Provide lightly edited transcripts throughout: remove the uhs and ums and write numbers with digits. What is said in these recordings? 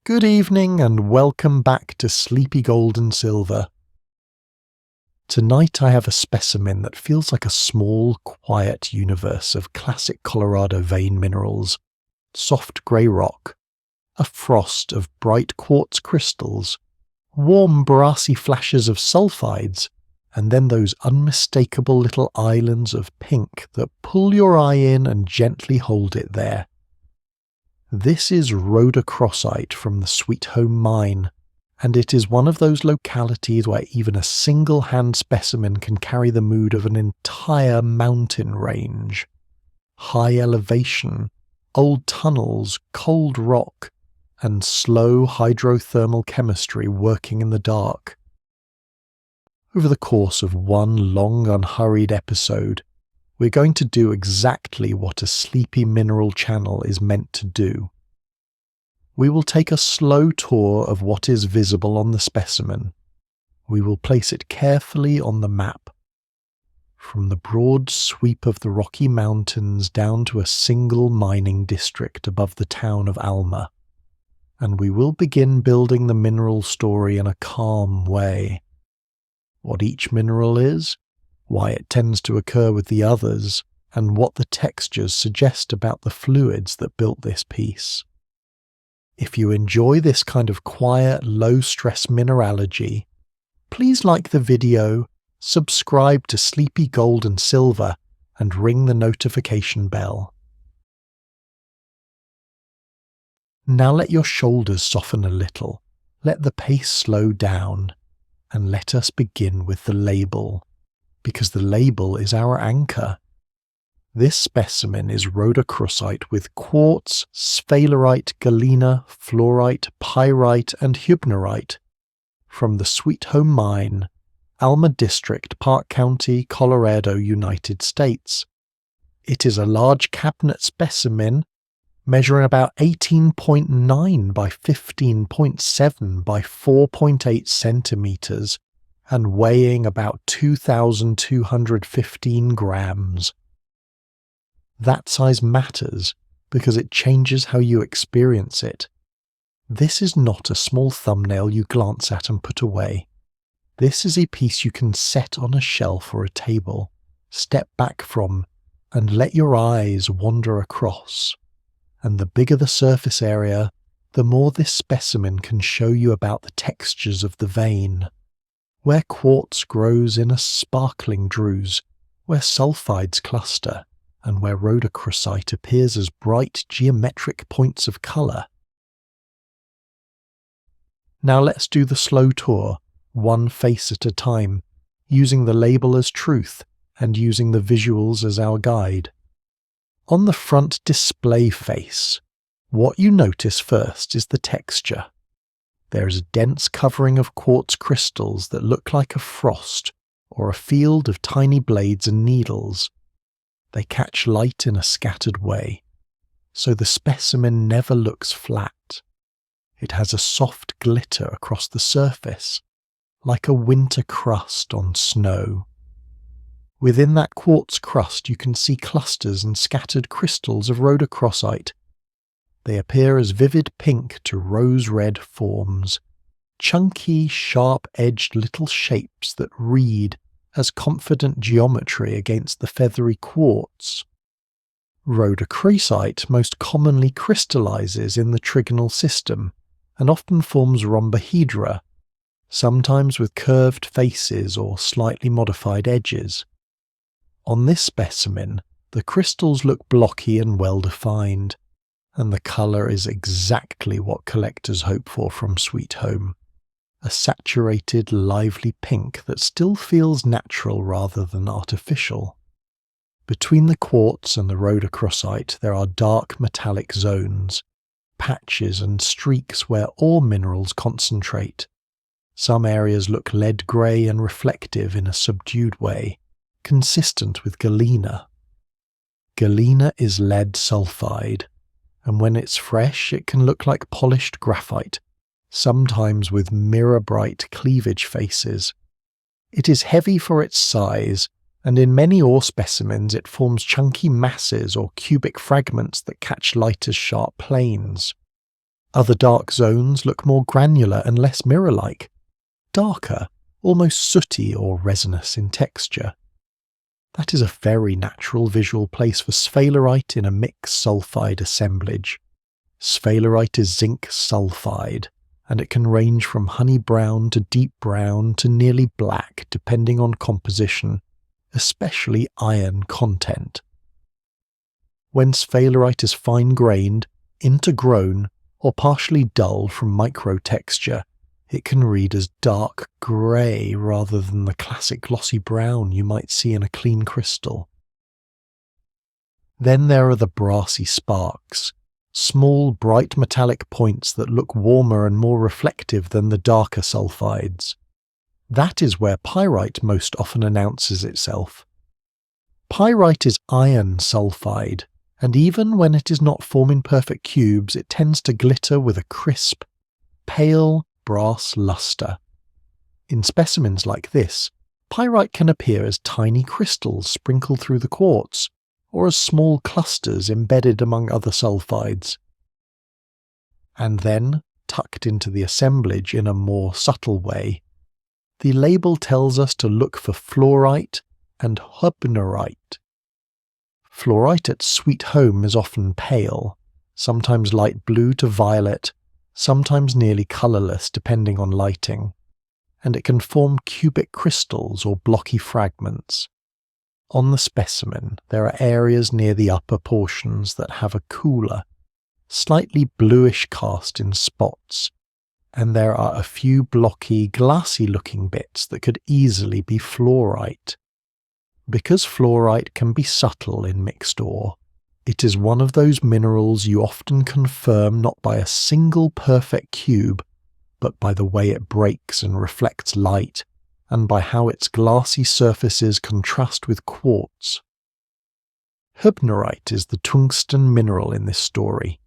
Good evening and welcome back to Sleepy Gold and Silver. Tonight I have a specimen that feels like a small, quiet universe of classic Colorado vein minerals, soft grey rock, a frost of bright quartz crystals, warm brassy flashes of sulfides, and then those unmistakable little islands of pink that pull your eye in and gently hold it there. This is Rhodochrosite from the Sweet Home Mine, and it is one of those localities where even a single-hand specimen can carry the mood of an entire mountain range. High elevation, old tunnels, cold rock, and slow hydrothermal chemistry working in the dark. Over the course of one long unhurried episode, we're going to do exactly what a sleepy mineral channel is meant to do. We will take a slow tour of what is visible on the specimen. We will place it carefully on the map. From the broad sweep of the Rocky Mountains down to a single mining district above the town of Alma. And we will begin building the mineral story in a calm way. What each mineral is, why it tends to occur with the others, and what the textures suggest about the fluids that built this piece. If you enjoy this kind of quiet, low-stress mineralogy, please like the video, subscribe to Sleepy Gold and Silver, and ring the notification bell. Now let your shoulders soften a little, let the pace slow down, and let us begin with the label. Because the label is our anchor. This specimen is rhodochrosite with quartz, sphalerite, galena, fluorite, pyrite and hubnerite from the Sweet Home Mine, Alma District, Park County, Colorado, United States. It is a large cabinet specimen measuring about 18.9 by 15.7 by 4.8 centimeters and weighing about 2,215 grams. That size matters because it changes how you experience it. This is not a small thumbnail you glance at and put away. This is a piece you can set on a shelf or a table, step back from, and let your eyes wander across. And the bigger the surface area, the more this specimen can show you about the textures of the vein. Where quartz grows in a sparkling druze, where sulfides cluster, and where rhodochrosite appears as bright geometric points of colour. Now let's do the slow tour, one face at a time, using the label as truth and using the visuals as our guide. On the front display face, what you notice first is the texture. There is a dense covering of quartz crystals that look like a frost or a field of tiny blades and needles. They catch light in a scattered way, so the specimen never looks flat. It has a soft glitter across the surface, like a winter crust on snow. Within that quartz crust you can see clusters and scattered crystals of rhodochrosite. They appear as vivid pink to rose-red forms, chunky, sharp-edged little shapes that read as confident geometry against the feathery quartz. Rhodochrosite most commonly crystallizes in the trigonal system and often forms rhombohedra, sometimes with curved faces or slightly modified edges. On this specimen, the crystals look blocky and well-defined, and the colour is exactly what collectors hope for from Sweet Home. A saturated, lively pink that still feels natural rather than artificial. Between the quartz and the rhodochrosite there are dark metallic zones, patches and streaks where ore minerals concentrate. Some areas look lead-grey and reflective in a subdued way, consistent with galena. Galena is lead sulfide, and when it's fresh it can look like polished graphite, sometimes with mirror-bright cleavage faces. It is heavy for its size, and in many ore specimens it forms chunky masses or cubic fragments that catch light as sharp planes. Other dark zones look more granular and less mirror-like, darker, almost sooty or resinous in texture. That is a very natural visual place for sphalerite in a mixed sulfide assemblage. Sphalerite is zinc sulfide, and it can range from honey brown to deep brown to nearly black depending on composition, especially iron content. When sphalerite is fine-grained, intergrown, or partially dull from microtexture, it can read as dark grey rather than the classic glossy brown you might see in a clean crystal. Then there are the brassy sparks, small bright metallic points that look warmer and more reflective than the darker sulfides. That is where pyrite most often announces itself. Pyrite is iron sulfide, and even when it is not forming perfect cubes, it tends to glitter with a crisp, pale brass luster. In specimens like this, pyrite can appear as tiny crystals sprinkled through the quartz, or as small clusters embedded among other sulfides. And then, tucked into the assemblage in a more subtle way, the label tells us to look for fluorite and hubnerite. Fluorite at sweet home is often pale, sometimes light blue to violet, sometimes nearly colourless depending on lighting, and it can form cubic crystals or blocky fragments. On the specimen, there are areas near the upper portions that have a cooler, slightly bluish cast in spots, and there are a few blocky, glassy-looking bits that could easily be fluorite. Because fluorite can be subtle in mixed ore, it is one of those minerals you often confirm not by a single perfect cube, but by the way it breaks and reflects light, and by how its glassy surfaces contrast with quartz. Hubnerite is the tungsten mineral in this story.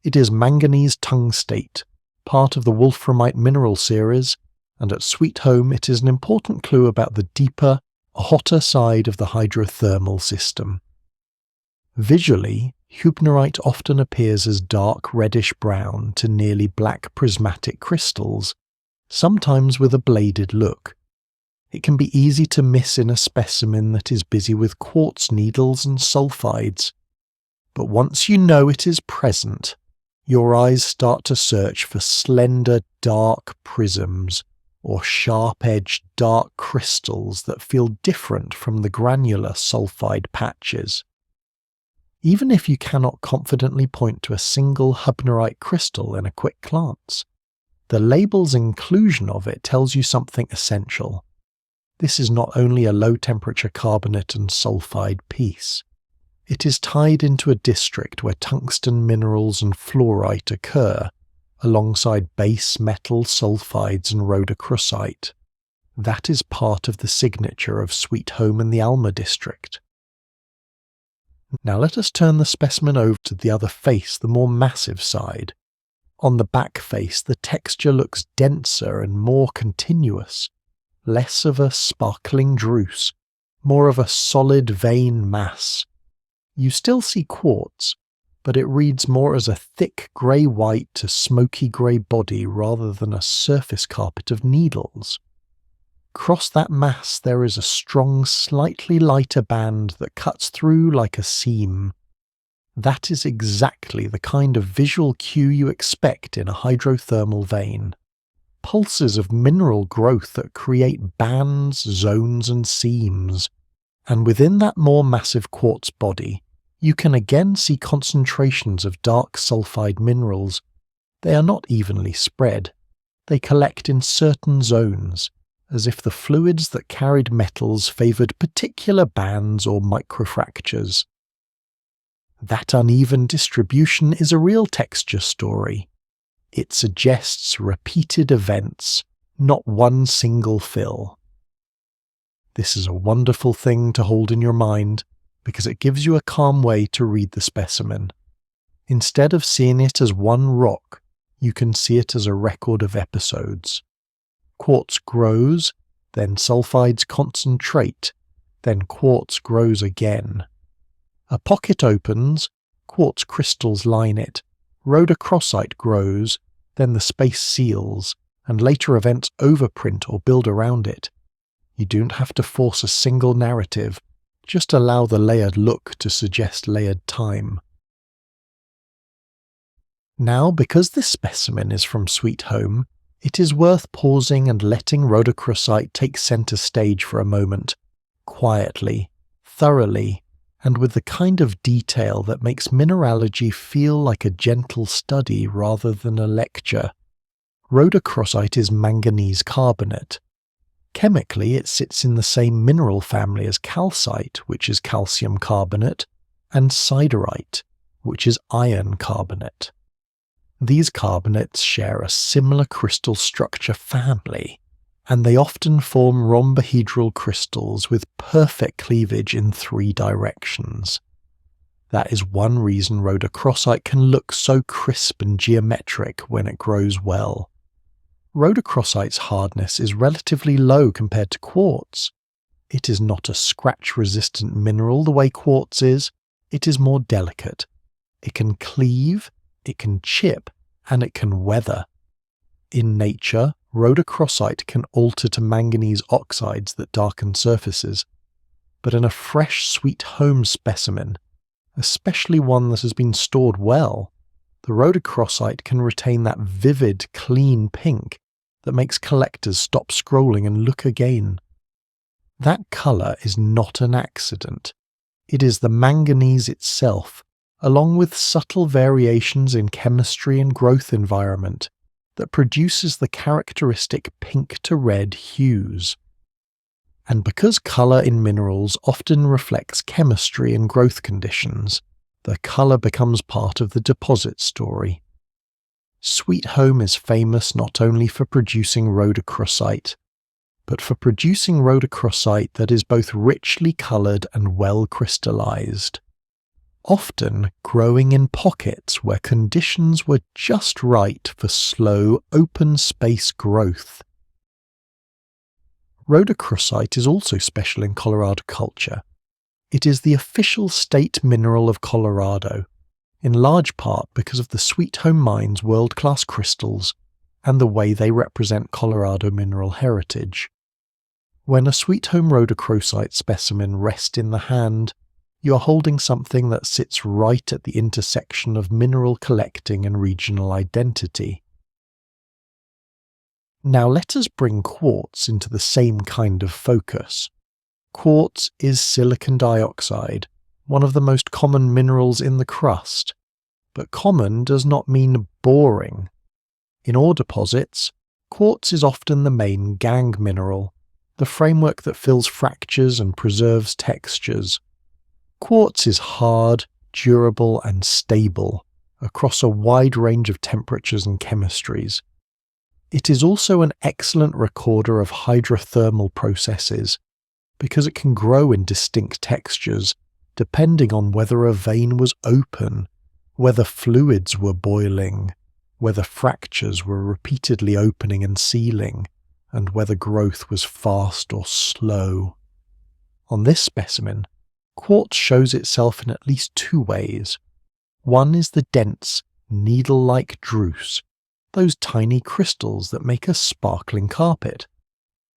It is manganese tungstate, part of the wolframite mineral series, and at sweet home it is an important clue about the deeper, hotter side of the hydrothermal system. Visually, hubnerite often appears as dark reddish-brown to nearly black prismatic crystals, sometimes with a bladed look. It can be easy to miss in a specimen that is busy with quartz needles and sulfides. But once you know it is present, your eyes start to search for slender, dark prisms or sharp-edged dark crystals that feel different from the granular sulfide patches. Even if you cannot confidently point to a single hubnerite crystal in a quick glance, the label's inclusion of it tells you something essential. This is not only a low-temperature carbonate and sulfide piece. It is tied into a district where tungsten minerals and fluorite occur, alongside base metal sulfides and rhodochrosite. That is part of the signature of Sweet Home in the Alma District. Now let us turn the specimen over to the other face, the more massive side. On the back face, the texture looks denser and more continuous, less of a sparkling druce, more of a solid vein mass. You still see quartz, but it reads more as a thick grey-white to smoky grey body rather than a surface carpet of needles. Across that mass there is a strong, slightly lighter band that cuts through like a seam. That is exactly the kind of visual cue you expect in a hydrothermal vein. Pulses of mineral growth that create bands, zones and seams. And within that more massive quartz body, you can again see concentrations of dark sulfide minerals. They are not evenly spread. They collect in certain zones, as if the fluids that carried metals favoured particular bands or microfractures. That uneven distribution is a real texture story. It suggests repeated events, not one single fill. This is a wonderful thing to hold in your mind, because it gives you a calm way to read the specimen. Instead of seeing it as one rock, you can see it as a record of episodes. Quartz grows, then sulfides concentrate, then quartz grows again. A pocket opens, quartz crystals line it, Rhodochrosite grows, then the space seals, and later events overprint or build around it. You don't have to force a single narrative, just allow the layered look to suggest layered time. Now, because this specimen is from Sweet Home, it is worth pausing and letting rhodochrosite take centre stage for a moment, quietly, thoroughly, and with the kind of detail that makes mineralogy feel like a gentle study rather than a lecture. Rhodochrosite is manganese carbonate. Chemically, it sits in the same mineral family as calcite, which is calcium carbonate, and siderite, which is iron carbonate. These carbonates share a similar crystal structure family, and they often form rhombohedral crystals with perfect cleavage in 3 directions. That is one reason rhodochrosite can look so crisp and geometric when it grows well. Rhodochrosite's hardness is relatively low compared to quartz. It is not a scratch-resistant mineral the way quartz is. It is more delicate. It can cleave, it can chip, and it can weather. In nature, rhodochrosite can alter to manganese oxides that darken surfaces. But in a fresh Sweet Home specimen, especially one that has been stored well, the rhodochrosite can retain that vivid, clean pink that makes collectors stop scrolling and look again. That colour is not an accident. It is the manganese itself, along with subtle variations in chemistry and growth environment, that produces the characteristic pink to red hues. And because colour in minerals often reflects chemistry and growth conditions, the colour becomes part of the deposit story. Sweet Home is famous not only for producing rhodochrosite, but for producing rhodochrosite that is both richly coloured and well crystallised, often growing in pockets where conditions were just right for slow, open space growth. Rhodochrosite is also special in Colorado culture. It is the official state mineral of Colorado, in large part because of the Sweet Home mine's world-class crystals and the way they represent Colorado mineral heritage. When a Sweet Home rhodochrosite specimen rests in the hand, you are holding something that sits right at the intersection of mineral collecting and regional identity. Now let us bring quartz into the same kind of focus. Quartz is silicon dioxide, one of the most common minerals in the crust. But common does not mean boring. In ore deposits, quartz is often the main gang mineral, the framework that fills fractures and preserves textures. Quartz is hard, durable, and stable across a wide range of temperatures and chemistries. It is also an excellent recorder of hydrothermal processes, because it can grow in distinct textures, depending on whether a vein was open, whether fluids were boiling, whether fractures were repeatedly opening and sealing, and whether growth was fast or slow. On this specimen, quartz shows itself in at least 2 ways. One is the dense, needle-like druce, those tiny crystals that make a sparkling carpet.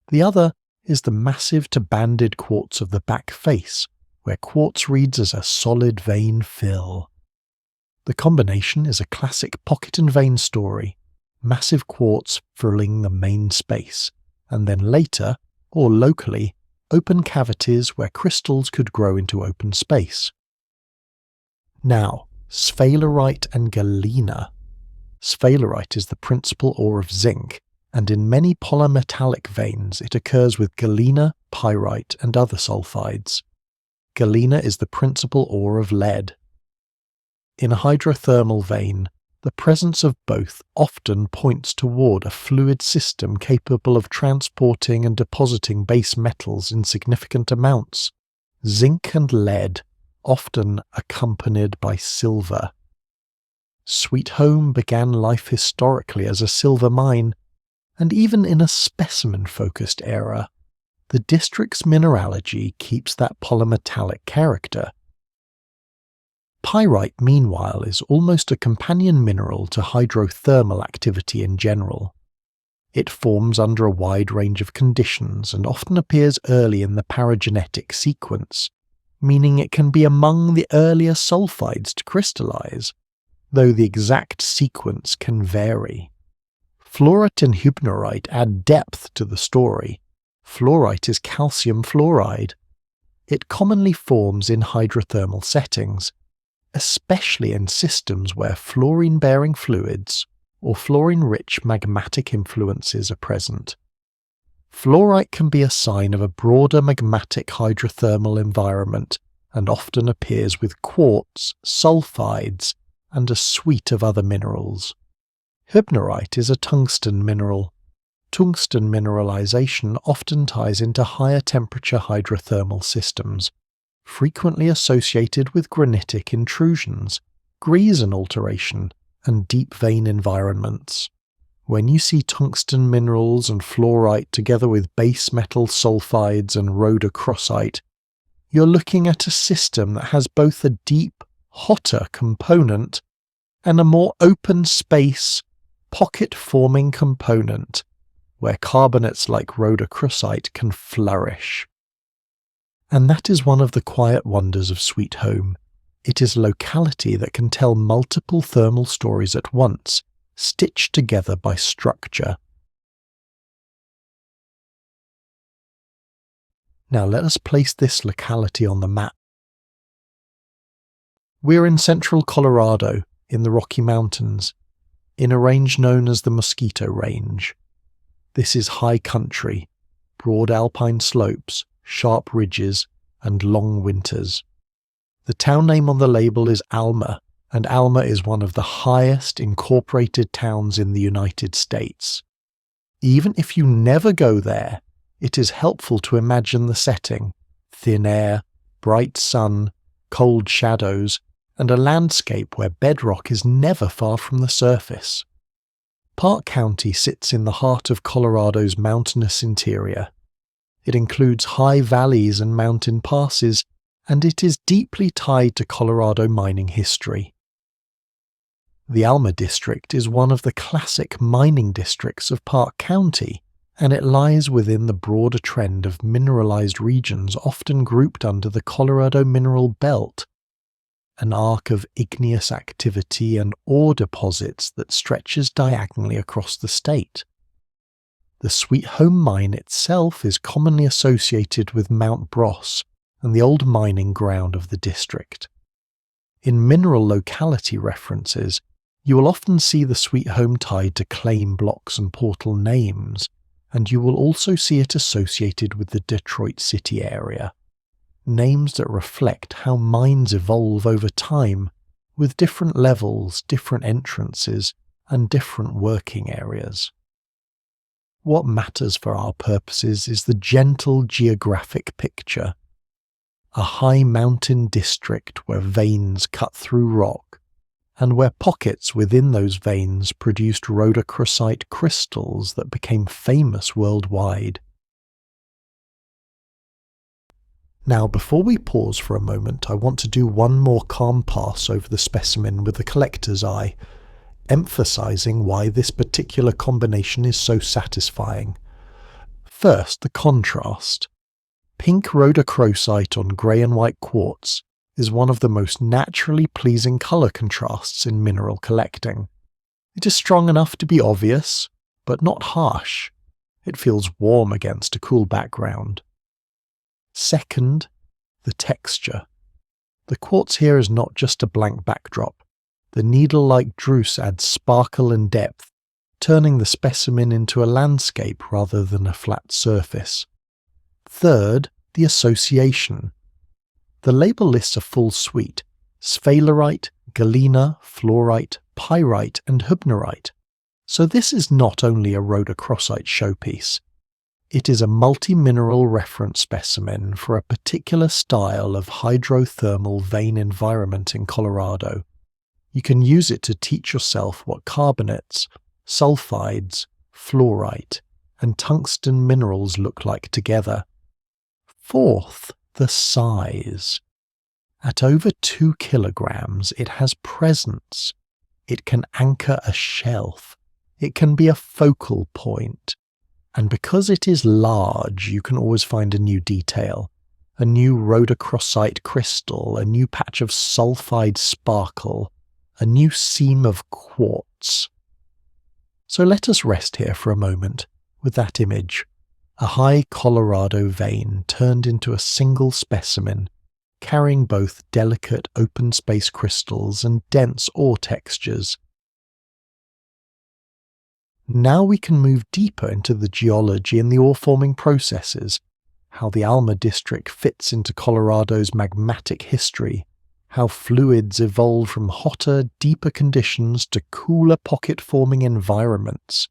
The other is the massive to banded quartz of the back face, where quartz reads as a solid vein fill. The combination is a classic pocket and vein story, massive quartz filling the main space, and then later, or locally, open cavities where crystals could grow into open space. Now, sphalerite and galena. Sphalerite is the principal ore of zinc, and in many polymetallic veins it occurs with galena, pyrite, and other sulfides. Galena is the principal ore of lead. In a hydrothermal vein, the presence of both often points toward a fluid system capable of transporting and depositing base metals in significant amounts, zinc and lead, often accompanied by silver. Sweet Home began life historically as a silver mine, and even in a specimen-focused era, the district's mineralogy keeps that polymetallic character. Pyrite, meanwhile, is almost a companion mineral to hydrothermal activity in general. It forms under a wide range of conditions and often appears early in the paragenetic sequence, meaning it can be among the earlier sulfides to crystallize, though the exact sequence can vary. Fluorite and hubnerite add depth to the story. Fluorite is calcium fluoride. It commonly forms in hydrothermal settings, especially in systems where fluorine-bearing fluids or fluorine-rich magmatic influences are present. Fluorite can be a sign of a broader magmatic hydrothermal environment and often appears with quartz, sulfides, and a suite of other minerals. Hubnerite is a tungsten mineral. Tungsten mineralization often ties into higher temperature hydrothermal systems, frequently associated with granitic intrusions, Griesen alteration, and deep vein environments. When you see tungsten minerals and fluorite together with base metal sulfides and rhodochrosite, you're looking at a system that has both a deep, hotter component and a more open space, pocket-forming component, where carbonates like rhodochrosite can flourish. And that is one of the quiet wonders of Sweet Home. It is locality that can tell multiple thermal stories at once, stitched together by structure. Now let us place this locality on the map. We're in central Colorado, in the Rocky Mountains, in a range known as the Mosquito Range. This is high country, broad alpine slopes, sharp ridges, and long winters. The town name on the label is Alma, and Alma is one of the highest incorporated towns in the United States. Even if you never go there, it is helpful to imagine the setting: thin air, bright sun, cold shadows, and a landscape where bedrock is never far from the surface. Park County sits in the heart of Colorado's mountainous interior. It includes high valleys and mountain passes, and it is deeply tied to Colorado mining history. The Alma District is one of the classic mining districts of Park County, and it lies within the broader trend of mineralized regions often grouped under the Colorado Mineral Belt, an arc of igneous activity and ore deposits that stretches diagonally across the state. The Sweet Home mine itself is commonly associated with Mount Bros and the old mining ground of the district. In mineral locality references, you will often see the Sweet Home tied to claim blocks and portal names, and you will also see it associated with the Detroit City area. Names that reflect how mines evolve over time, with different levels, different entrances, and different working areas. What matters for our purposes is the gentle geographic picture. A high mountain district where veins cut through rock, and where pockets within those veins produced rhodochrosite crystals that became famous worldwide. Now, before we pause for a moment, I want to do one more calm pass over the specimen with the collector's eye, emphasizing why this particular combination is so satisfying. First, the contrast. Pink rhodochrosite on grey and white quartz is one of the most naturally pleasing colour contrasts in mineral collecting. It is strong enough to be obvious, but not harsh. It feels warm against a cool background. Second, the texture. The quartz here is not just a blank backdrop. The needle-like druce adds sparkle and depth, turning the specimen into a landscape rather than a flat surface. Third, the association. The label lists a full suite: sphalerite, galena, fluorite, pyrite, and hubnerite. So this is not only a rhodochrosite showpiece. It is a multi-mineral reference specimen for a particular style of hydrothermal vein environment in Colorado. You can use it to teach yourself what carbonates, sulfides, fluorite, and tungsten minerals look like together. Fourth, the size. At over 2 kilograms, it has presence. It can anchor a shelf. It can be a focal point. And because it is large, you can always find a new detail. A new rhodochrosite crystal, a new patch of sulfide sparkle, a new seam of quartz. So let us rest here for a moment with that image. A high Colorado vein turned into a single specimen, carrying both delicate open space crystals and dense ore textures. Now we can move deeper into the geology and the ore-forming processes, how the Alma District fits into Colorado's magmatic history, how fluids evolved from hotter, deeper conditions to cooler pocket-forming environments,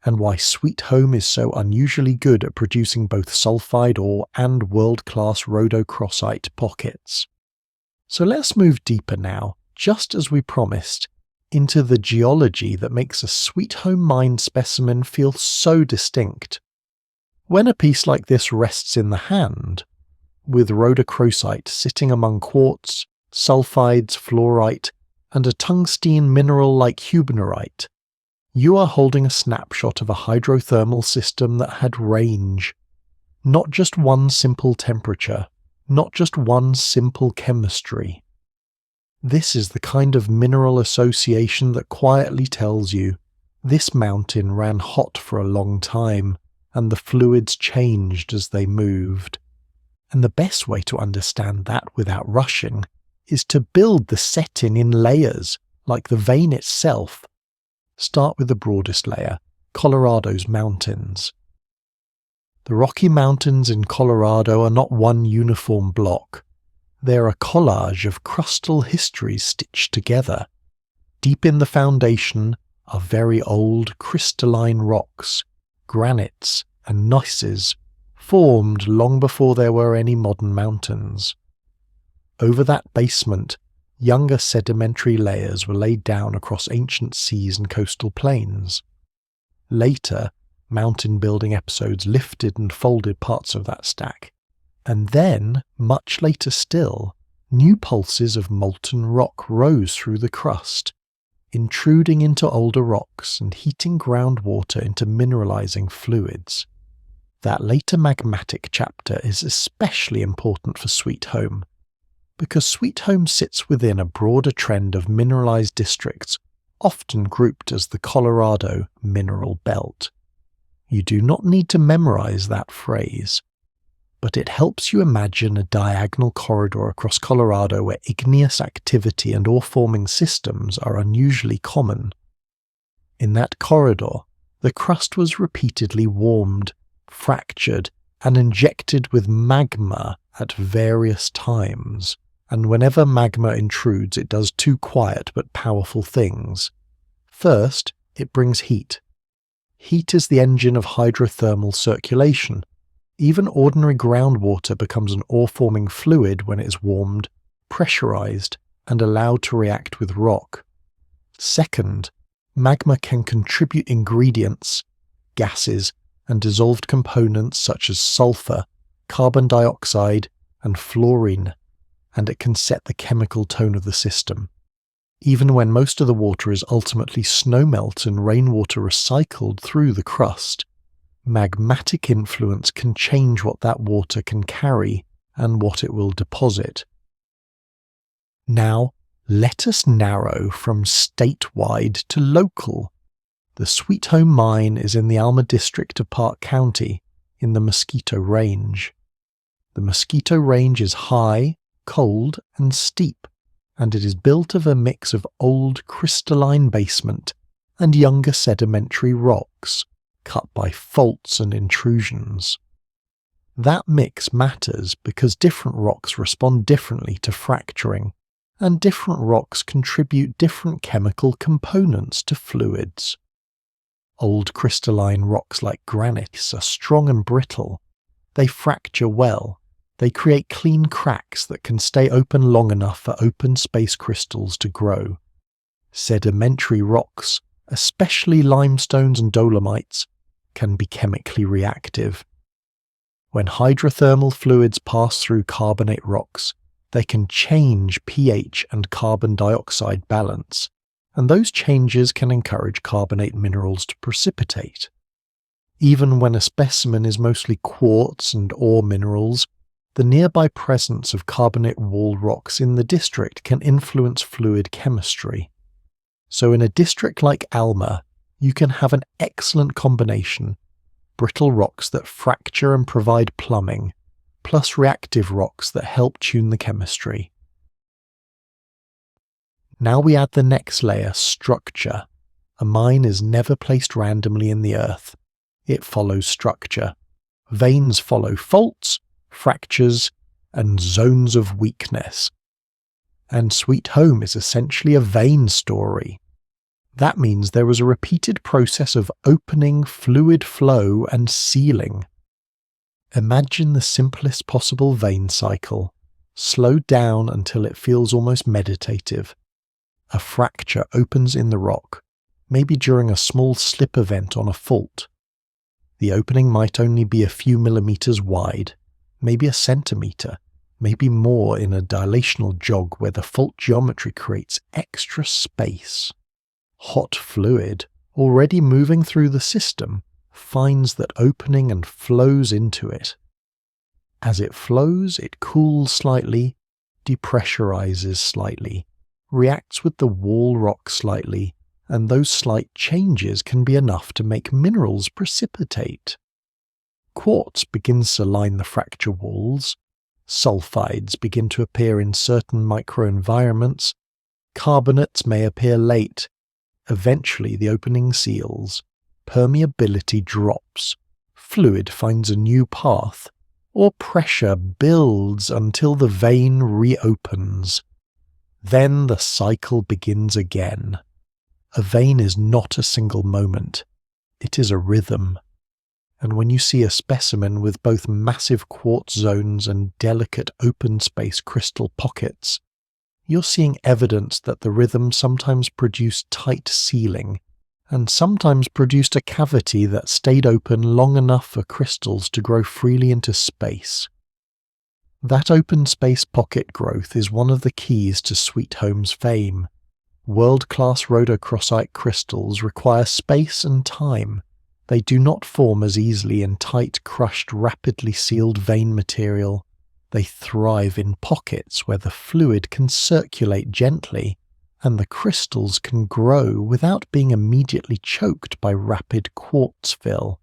and why Sweet Home is so unusually good at producing both sulfide ore and world-class rhodochrosite pockets. So let's move deeper now, just as we promised, into the geology that makes a Sweet Home mine specimen feel so distinct. When a piece like this rests in the hand, with rhodochrosite sitting among quartz, sulfides, fluorite, and a tungsten mineral like hubnerite, you are holding a snapshot of a hydrothermal system that had range. Not just one simple temperature, not just one simple chemistry. This is the kind of mineral association that quietly tells you, this mountain ran hot for a long time, and the fluids changed as they moved. And the best way to understand that without rushing is to build the setting in layers, like the vein itself. Start with the broadest layer, Colorado's mountains. The Rocky Mountains in Colorado are not one uniform block. They're a collage of crustal histories stitched together. Deep in the foundation are very old crystalline rocks, granites and gneisses, formed long before there were any modern mountains. Over that basement, younger sedimentary layers were laid down across ancient seas and coastal plains. Later, mountain-building episodes lifted and folded parts of that stack. And then, much later still, new pulses of molten rock rose through the crust, intruding into older rocks and heating groundwater into mineralizing fluids. That later magmatic chapter is especially important for Sweet Home, because Sweet Home sits within a broader trend of mineralized districts, often grouped as the Colorado Mineral Belt. You do not need to memorize that phrase, but it helps you imagine a diagonal corridor across Colorado where igneous activity and ore-forming systems are unusually common. In that corridor, the crust was repeatedly warmed, fractured, and injected with magma at various times. And whenever magma intrudes, it does two quiet but powerful things. First, it brings heat. Heat is the engine of hydrothermal circulation. Even ordinary groundwater becomes an ore-forming fluid when it is warmed, pressurized, and allowed to react with rock. Second, magma can contribute ingredients, gases, and dissolved components such as sulfur, carbon dioxide, and fluorine, and it can set the chemical tone of the system. Even when most of the water is ultimately snowmelt and rainwater recycled through the crust, magmatic influence can change what that water can carry and what it will deposit. Now, let us narrow from statewide to local. The Sweet Home mine is in the Alma District of Park County, in the Mosquito Range. The Mosquito Range is high, cold, and steep, and it is built of a mix of old crystalline basement and younger sedimentary rocks, cut by faults and intrusions. That mix matters because different rocks respond differently to fracturing, and different rocks contribute different chemical components to fluids. Old crystalline rocks like granites are strong and brittle. They fracture well. They create clean cracks that can stay open long enough for open space crystals to grow. Sedimentary rocks, especially limestones and dolomites, can be chemically reactive. When hydrothermal fluids pass through carbonate rocks, they can change pH and carbon dioxide balance, and those changes can encourage carbonate minerals to precipitate. Even when a specimen is mostly quartz and ore minerals, the nearby presence of carbonate wall rocks in the district can influence fluid chemistry. So in a district like Alma, you can have an excellent combination: brittle rocks that fracture and provide plumbing, plus reactive rocks that help tune the chemistry. Now we add the next layer, structure. A mine is never placed randomly in the earth. It follows structure. Veins follow faults, fractures, and zones of weakness. And Sweet Home is essentially a vein story. That means there was a repeated process of opening, fluid flow, and sealing. Imagine the simplest possible vein cycle, slowed down until it feels almost meditative. A fracture opens in the rock, maybe during a small slip event on a fault. The opening might only be a few millimeters wide, maybe a centimeter, maybe more in a dilational jog where the fault geometry creates extra space. Hot fluid, already moving through the system, finds that opening and flows into it. As it flows, it cools slightly, depressurizes slightly, reacts with the wall rock slightly, and those slight changes can be enough to make minerals precipitate. Quartz begins to line the fracture walls, sulfides begin to appear in certain microenvironments, carbonates may appear late. Eventually the opening seals, permeability drops, fluid finds a new path, or pressure builds until the vein reopens. Then the cycle begins again. A vein is not a single moment. It is a rhythm. And when you see a specimen with both massive quartz zones and delicate open space crystal pockets, you're seeing evidence that the rhythm sometimes produced tight sealing, and sometimes produced a cavity that stayed open long enough for crystals to grow freely into space. That open space pocket growth is one of the keys to Sweet Home's fame. World-class rhodochrosite crystals require space and time. They do not form as easily in tight, crushed, rapidly sealed vein material. They thrive in pockets where the fluid can circulate gently, and the crystals can grow without being immediately choked by rapid quartz fill.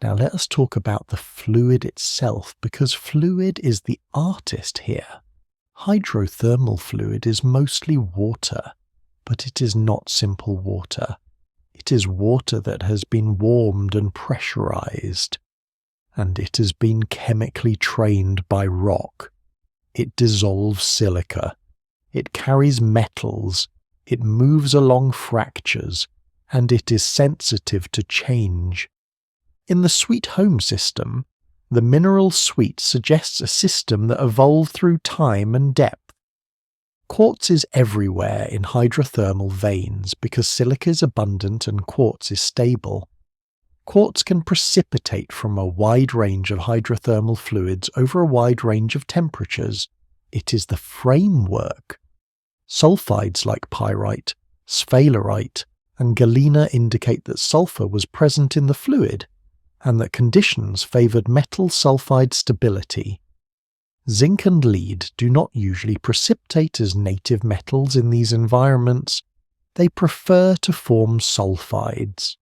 Now let us talk about the fluid itself, because fluid is the artist here. Hydrothermal fluid is mostly water, but it is not simple water. It is water that has been warmed and pressurized, and it has been chemically trained by rock. It dissolves silica. It carries metals. It moves along fractures, and it is sensitive to change. In the Sweet Home system, the mineral suite suggests a system that evolved through time and depth. Quartz is everywhere in hydrothermal veins because silica is abundant and quartz is stable. Quartz can precipitate from a wide range of hydrothermal fluids over a wide range of temperatures. It is the framework. Sulfides like pyrite, sphalerite, and galena indicate that sulfur was present in the fluid, and that conditions favoured metal sulfide stability. Zinc and lead do not usually precipitate as native metals in these environments. They prefer to form sulfides.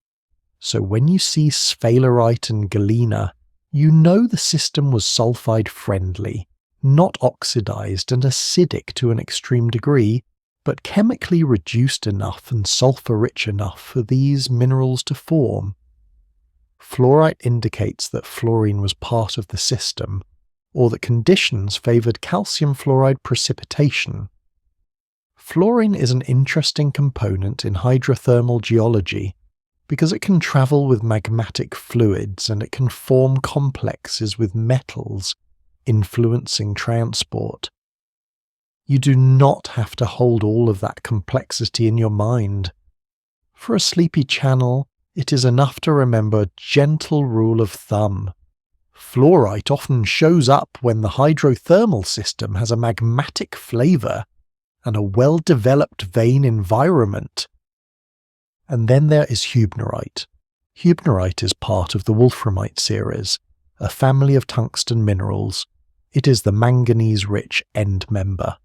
So when you see sphalerite and galena, you know the system was sulfide-friendly, not oxidized and acidic to an extreme degree, but chemically reduced enough and sulfur-rich enough for these minerals to form. Fluorite indicates that fluorine was part of the system, or that conditions favoured calcium fluoride precipitation. Fluorine is an interesting component in hydrothermal geology because it can travel with magmatic fluids and it can form complexes with metals, influencing transport. You do not have to hold all of that complexity in your mind. For a sleepy channel, it is enough to remember a gentle rule of thumb. Fluorite often shows up when the hydrothermal system has a magmatic flavor and a well-developed vein environment. And then there is hubnerite. Hubnerite is part of the wolframite series, a family of tungsten minerals. It is the manganese-rich end member.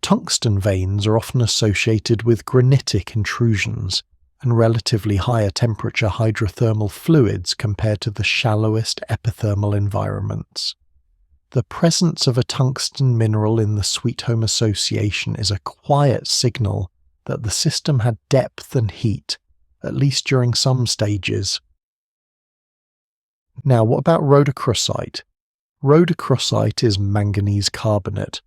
Tungsten veins are often associated with granitic intrusions and relatively higher temperature hydrothermal fluids compared to the shallowest epithermal environments. The presence of a tungsten mineral in the sweet home association is a quiet signal that the system had depth and heat, at least during some stages. Now, what about rhodochrosite? Rhodochrosite is manganese carbonate.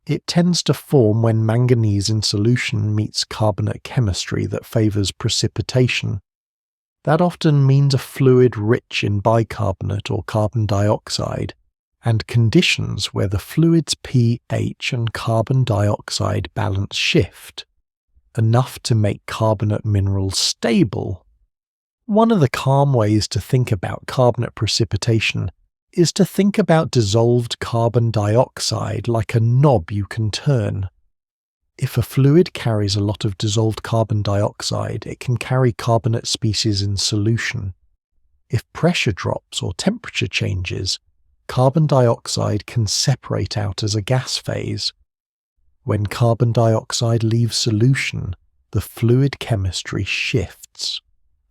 It tends to form when manganese in solution meets carbonate chemistry that favours precipitation. That often means a fluid rich in bicarbonate or carbon dioxide, and conditions where the fluid's pH and carbon dioxide balance shift, enough to make carbonate minerals stable. One of the calm ways to think about carbonate precipitation is to think about dissolved carbon dioxide like a knob you can turn. If a fluid carries a lot of dissolved carbon dioxide, it can carry carbonate species in solution. If pressure drops or temperature changes, carbon dioxide can separate out as a gas phase. When carbon dioxide leaves solution, the fluid chemistry shifts.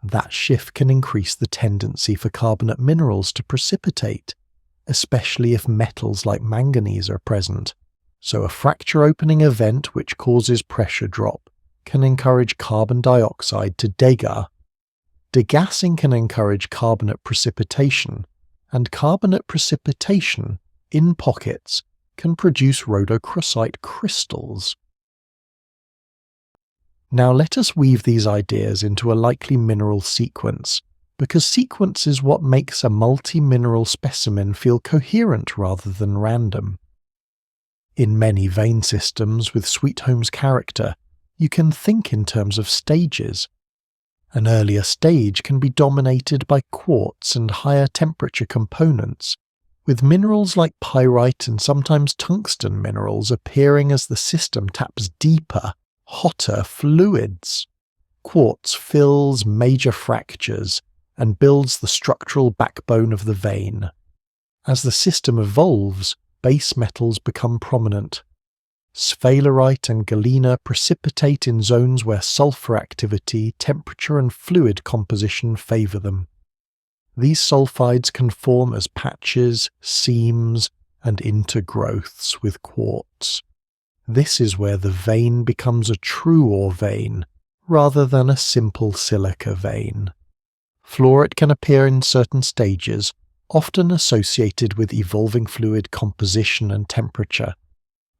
That shift can increase the tendency for carbonate minerals to precipitate, especially if metals like manganese are present. So a fracture opening event which causes pressure drop can encourage carbon dioxide to degas. Degassing can encourage carbonate precipitation, and carbonate precipitation, in pockets, can produce rhodochrosite crystals. Now let us weave these ideas into a likely mineral sequence, because sequence is what makes a multi-mineral specimen feel coherent rather than random. In many vein systems with Sweet Home's character, you can think in terms of stages. An earlier stage can be dominated by quartz and higher temperature components, with minerals like pyrite and sometimes tungsten minerals appearing as the system taps deeper, hotter fluids. Quartz fills major fractures and builds the structural backbone of the vein. As the system evolves, base metals become prominent. Sphalerite and galena precipitate in zones where sulfur activity, temperature and fluid composition favour them. These sulfides can form as patches, seams and intergrowths with quartz. This is where the vein becomes a true ore vein, rather than a simple silica vein. Fluorite can appear in certain stages, often associated with evolving fluid composition and temperature.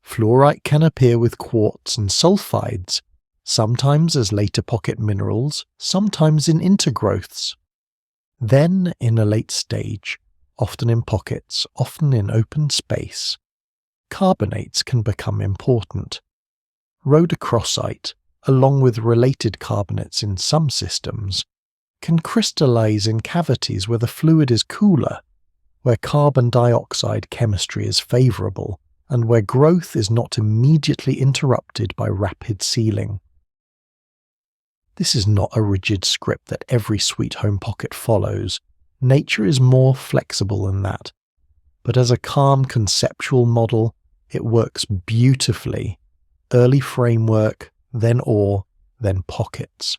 Fluorite can appear with quartz and sulfides, sometimes as later pocket minerals, sometimes in intergrowths. Then, in a late stage, often in pockets, often in open space, carbonates can become important. Rhodochrosite, along with related carbonates in some systems, can crystallize in cavities where the fluid is cooler, where carbon dioxide chemistry is favorable, and where growth is not immediately interrupted by rapid sealing. This is not a rigid script that every Sweet Home pocket follows. Nature is more flexible than that. But as a calm conceptual model, it works beautifully. Early framework, then ore, then pockets.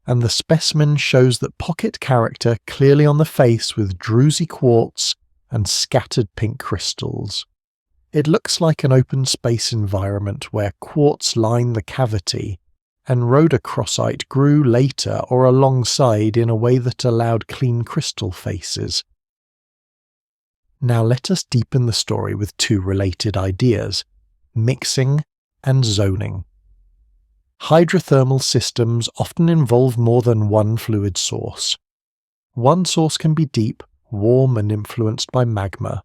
And the specimen shows that pocket character clearly on the face with druzy quartz and scattered pink crystals. It looks like an open space environment where quartz line the cavity, and rhodochrosite grew later or alongside in a way that allowed clean crystal faces. Now let us deepen the story with two related ideas, mixing and zoning. Hydrothermal systems often involve more than one fluid source. One source can be deep, warm and influenced by magma.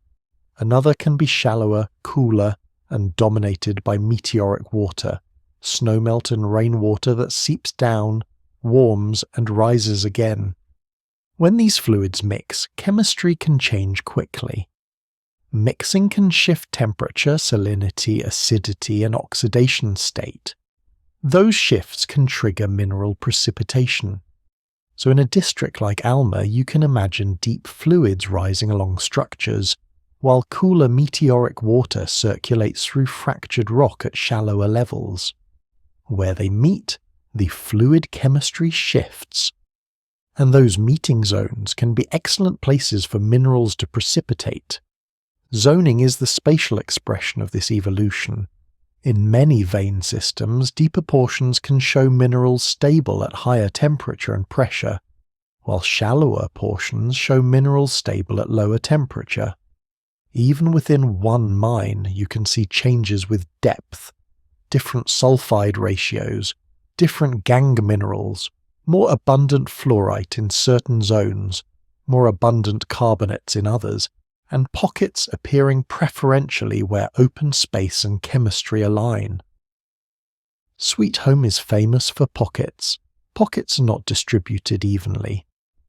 Another can be shallower, cooler, and dominated by meteoric water, snowmelt and rainwater that seeps down, warms and rises again. When these fluids mix, chemistry can change quickly. Mixing can shift temperature, salinity, acidity, and oxidation state. Those shifts can trigger mineral precipitation. So in a district like Alma, you can imagine deep fluids rising along structures, while cooler meteoric water circulates through fractured rock at shallower levels. Where they meet, the fluid chemistry shifts. And those meeting zones can be excellent places for minerals to precipitate. Zoning is the spatial expression of this evolution. In many vein systems, deeper portions can show minerals stable at higher temperature and pressure, while shallower portions show minerals stable at lower temperature. Even within one mine, you can see changes with depth, different sulfide ratios, different gangue minerals, more abundant fluorite in certain zones, more abundant carbonates in others, and pockets appearing preferentially where open space and chemistry align. Sweet Home is famous for pockets. Pockets are not distributed evenly.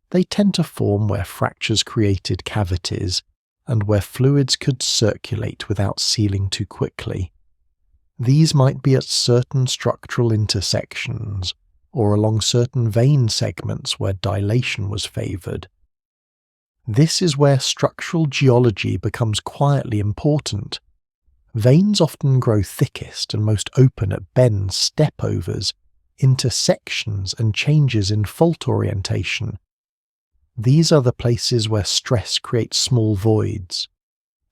They tend to form where fractures created cavities, and where fluids could circulate without sealing too quickly. These might be at certain structural intersections, or along certain vein segments where dilation was favoured. This is where structural geology becomes quietly important. Veins often grow thickest and most open at bends, stepovers, intersections, and changes in fault orientation. These are the places where stress creates small voids.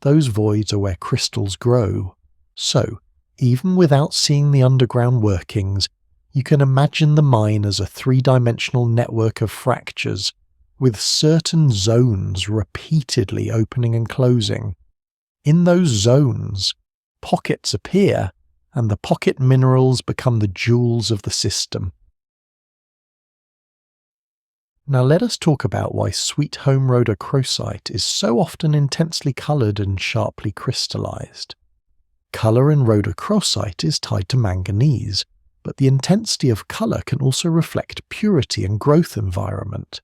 Those voids are where crystals grow. So, even without seeing the underground workings, you can imagine the mine as a three-dimensional network of fractures, with certain zones repeatedly opening and closing. In those zones, pockets appear, and the pocket minerals become the jewels of the system. Now let us talk about why Sweet Home rhodochrosite is so often intensely coloured and sharply crystallized. Colour in rhodochrosite is tied to manganese, but the intensity of colour can also reflect purity and growth environment.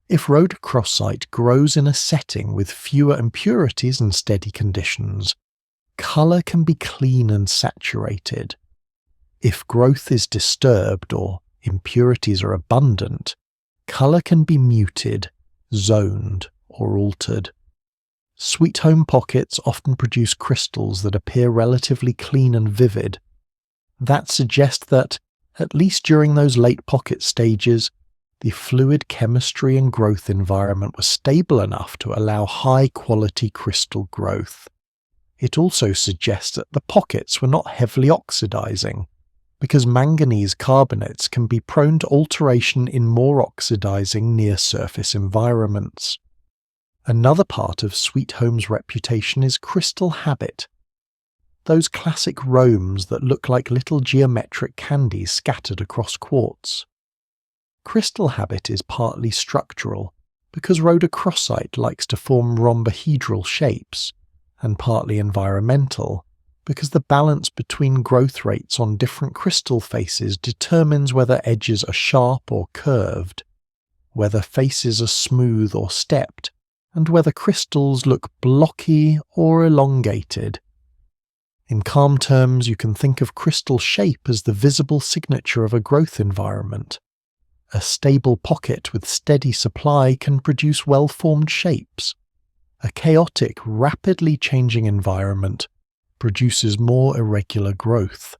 If rhodochrosite grows in a setting with fewer impurities and steady conditions, colour can be clean and saturated. If growth is disturbed or impurities are abundant, colour can be muted, zoned, or altered. Sweet Home pockets often produce crystals that appear relatively clean and vivid. That suggests that, at least during those late pocket stages, the fluid chemistry and growth environment was stable enough to allow high-quality crystal growth. It also suggests that the pockets were not heavily oxidizing, because manganese carbonates can be prone to alteration in more oxidizing near-surface environments. Another part of Sweet Home's reputation is crystal habit. Those classic rhombs that look like little geometric candies scattered across quartz. Crystal habit is partly structural, because rhodochrosite likes to form rhombohedral shapes, and partly environmental, because the balance between growth rates on different crystal faces determines whether edges are sharp or curved, whether faces are smooth or stepped, and whether crystals look blocky or elongated. In calm terms, you can think of crystal shape as the visible signature of a growth environment. A stable pocket with steady supply can produce well-formed shapes. A chaotic, rapidly changing environment produces more irregular growth.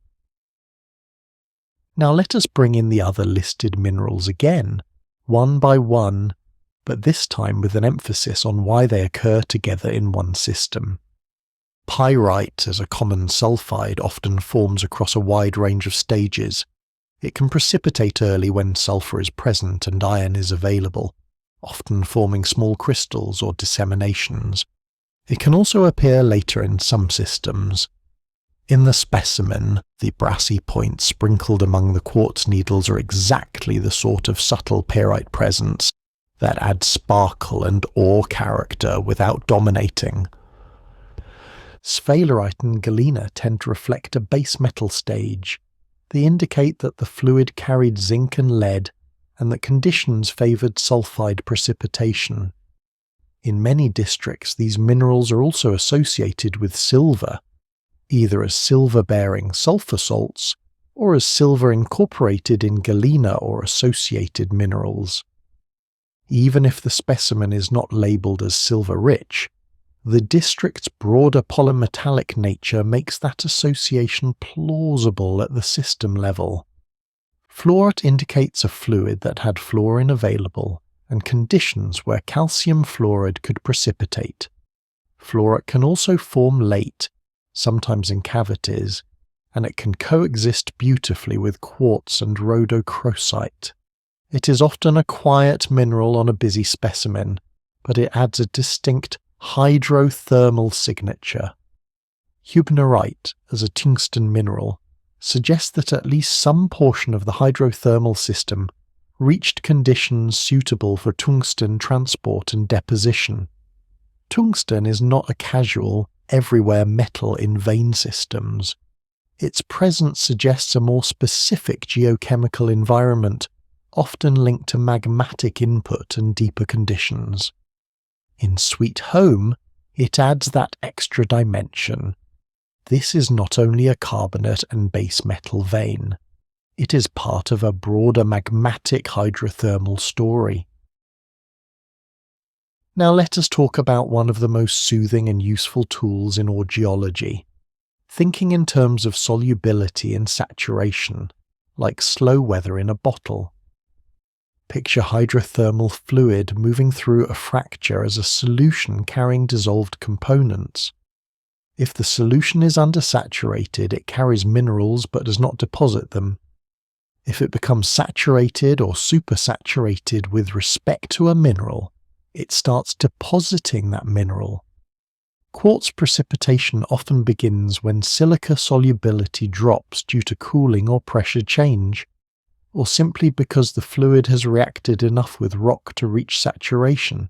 Now let us bring in the other listed minerals again, one by one, but this time with an emphasis on why they occur together in one system. Pyrite, as a common sulfide, often forms across a wide range of stages. It can precipitate early when sulfur is present and iron is available, often forming small crystals or disseminations. It can also appear later in some systems. In the specimen, the brassy points sprinkled among the quartz needles are exactly the sort of subtle pyrite presence that add sparkle and awe character without dominating. Sphalerite and galena tend to reflect a base metal stage. They indicate that the fluid carried zinc and lead, and that conditions favoured sulfide precipitation. In many districts, these minerals are also associated with silver, either as silver-bearing sulfur salts or as silver incorporated in galena or associated minerals. Even if the specimen is not labelled as silver-rich, the district's broader polymetallic nature makes that association plausible at the system level. Fluorite indicates a fluid that had fluorine available and conditions where calcium fluoride could precipitate. Fluorite can also form late, sometimes in cavities, and it can coexist beautifully with quartz and rhodochrosite. It is often a quiet mineral on a busy specimen, but it adds a distinct hydrothermal signature. Hubnerite, as a tungsten mineral, suggests that at least some portion of the hydrothermal system reached conditions suitable for tungsten transport and deposition. Tungsten is not a casual, everywhere metal in vein systems. Its presence suggests a more specific geochemical environment, often linked to magmatic input and deeper conditions. In Sweet Home, it adds that extra dimension. This is not only a carbonate and base metal vein. It is part of a broader magmatic hydrothermal story. Now let us talk about one of the most soothing and useful tools in ore geology, thinking in terms of solubility and saturation, like slow weather in a bottle. Picture hydrothermal fluid moving through a fracture as a solution carrying dissolved components. If the solution is undersaturated, it carries minerals but does not deposit them. If it becomes saturated or supersaturated with respect to a mineral, it starts depositing that mineral. Quartz precipitation often begins when silica solubility drops due to cooling or pressure change, or simply because the fluid has reacted enough with rock to reach saturation.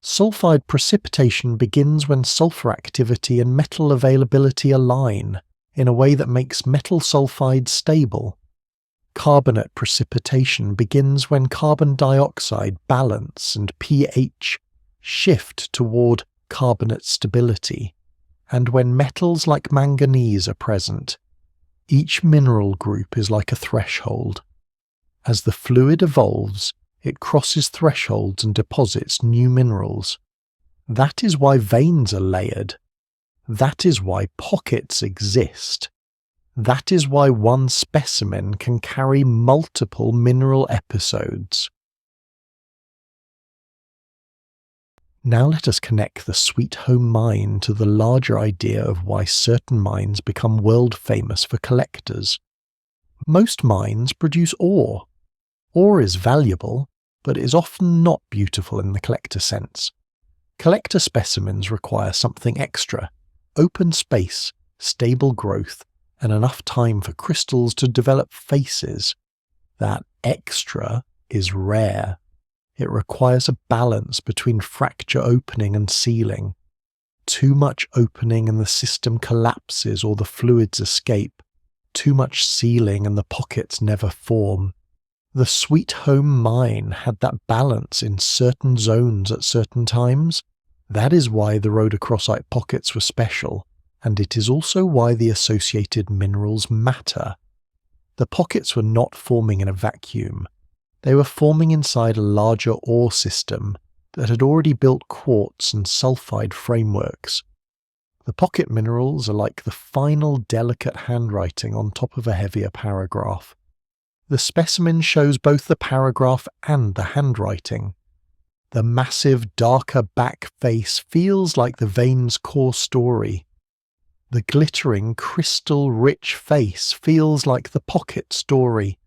Sulfide precipitation begins when sulfur activity and metal availability align in a way that makes metal sulfides stable. Carbonate precipitation begins when carbon dioxide balance and pH shift toward carbonate stability, and when metals like manganese are present. Each mineral group is like a threshold. As the fluid evolves, it crosses thresholds and deposits new minerals. That is why veins are layered. That is why pockets exist. That is why one specimen can carry multiple mineral episodes. Now let us connect the Sweet Home mine to the larger idea of why certain mines become world famous for collectors. Most mines produce ore. Ore is valuable, but is often not beautiful in the collector sense. Collector specimens require something extra: open space, stable growth, and enough time for crystals to develop faces. That extra is rare. It requires a balance between fracture opening and sealing. Too much opening and the system collapses or the fluids escape. Too much sealing and the pockets never form. The Sweet Home mine had that balance in certain zones at certain times. That is why the rhodochrosite pockets were special, and it is also why the associated minerals matter. The pockets were not forming in a vacuum. They were forming inside a larger ore system that had already built quartz and sulfide frameworks. The pocket minerals are like the final delicate handwriting on top of a heavier paragraph. The specimen shows both the paragraph and the handwriting. The massive, darker back face feels like the vein's core story. The glittering, crystal-rich face feels like the pocket story.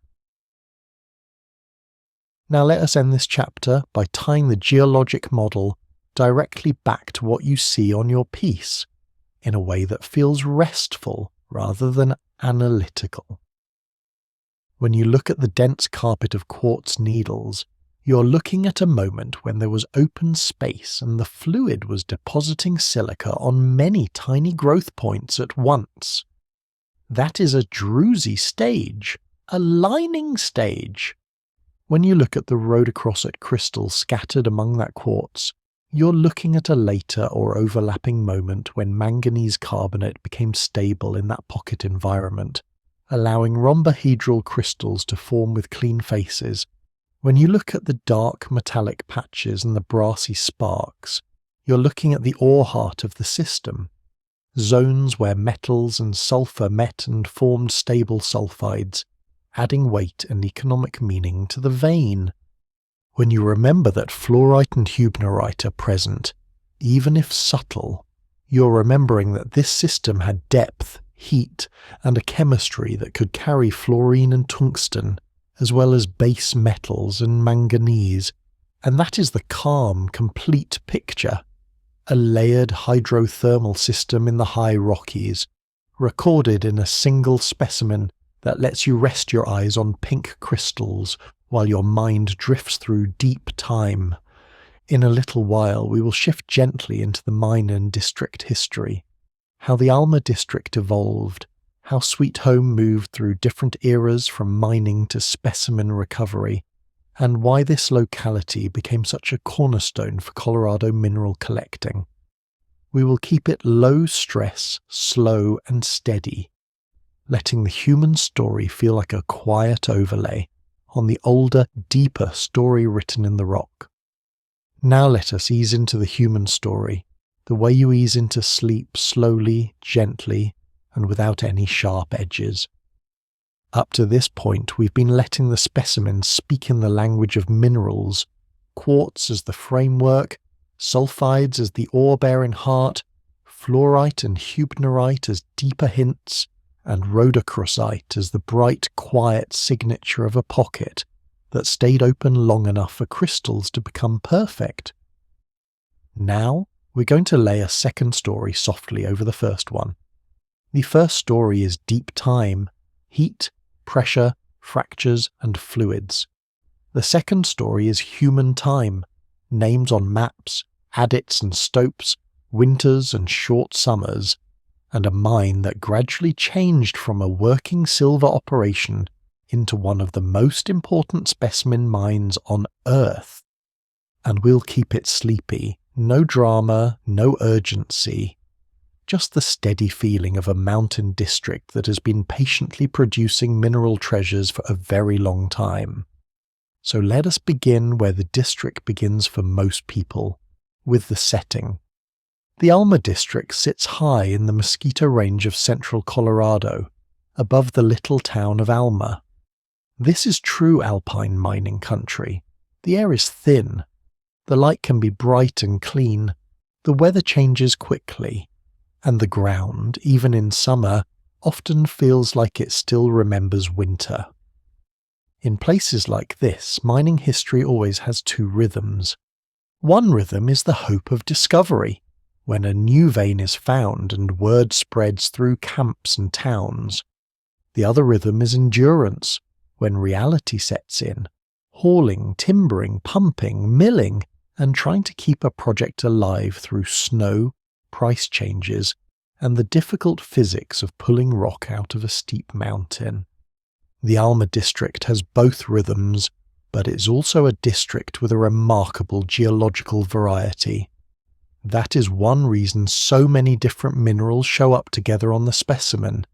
Now let us end this chapter by tying the geologic model directly back to what you see on your piece, in a way that feels restful rather than analytical. When you look at the dense carpet of quartz needles, you're looking at a moment when there was open space and the fluid was depositing silica on many tiny growth points at once. That is a druzy stage, a lining stage. When you look at the rhodochrosite crystals scattered among that quartz, you're looking at a later or overlapping moment when manganese carbonate became stable in that pocket environment, allowing rhombohedral crystals to form with clean faces. When you look at the dark metallic patches and the brassy sparks, you're looking at the ore heart of the system, zones where metals and sulfur met and formed stable sulfides, adding weight and economic meaning to the vein. When you remember that fluorite and hubnerite are present, even if subtle, you're remembering that this system had depth, heat, and a chemistry that could carry fluorine and tungsten, as well as base metals and manganese, and that is the calm, complete picture. A layered hydrothermal system in the high Rockies, recorded in a single specimen that lets you rest your eyes on pink crystals while your mind drifts through deep time. In a little while we will shift gently into the mine and district history, how the Alma District evolved, how Sweet Home moved through different eras from mining to specimen recovery, and why this locality became such a cornerstone for Colorado mineral collecting. We will keep it low stress, slow and steady, letting the human story feel like a quiet overlay on the older, deeper story written in the rock. Now let us ease into the human story, the way you ease into sleep slowly, gently, and without any sharp edges. Up to this point, we've been letting the specimens speak in the language of minerals, quartz as the framework, sulfides as the ore-bearing heart, fluorite and hubnerite as deeper hints, and rhodochrosite as the bright, quiet signature of a pocket that stayed open long enough for crystals to become perfect. Now, we're going to lay a second story softly over the first one. The first story is deep time, heat, pressure, fractures, and fluids. The second story is human time, names on maps, adits and stopes, winters and short summers, and a mine that gradually changed from a working silver operation into one of the most important specimen mines on Earth. And we'll keep it sleepy, no drama, no urgency, just the steady feeling of a mountain district that has been patiently producing mineral treasures for a very long time. So let us begin where the district begins for most people, with the setting. The Alma District sits high in the Mosquito Range of central Colorado, above the little town of Alma. This is true alpine mining country. The air is thin. The light can be bright and clean. The weather changes quickly, and the ground, even in summer, often feels like it still remembers winter. In places like this, mining history always has two rhythms. One rhythm is the hope of discovery, when a new vein is found and word spreads through camps and towns. The other rhythm is endurance, when reality sets in, hauling, timbering, pumping, milling, and trying to keep a project alive through snow, price changes, and the difficult physics of pulling rock out of a steep mountain. The Alma District has both rhythms, but it's also a district with a remarkable geological variety. That is one reason so many different minerals show up together on the specimen.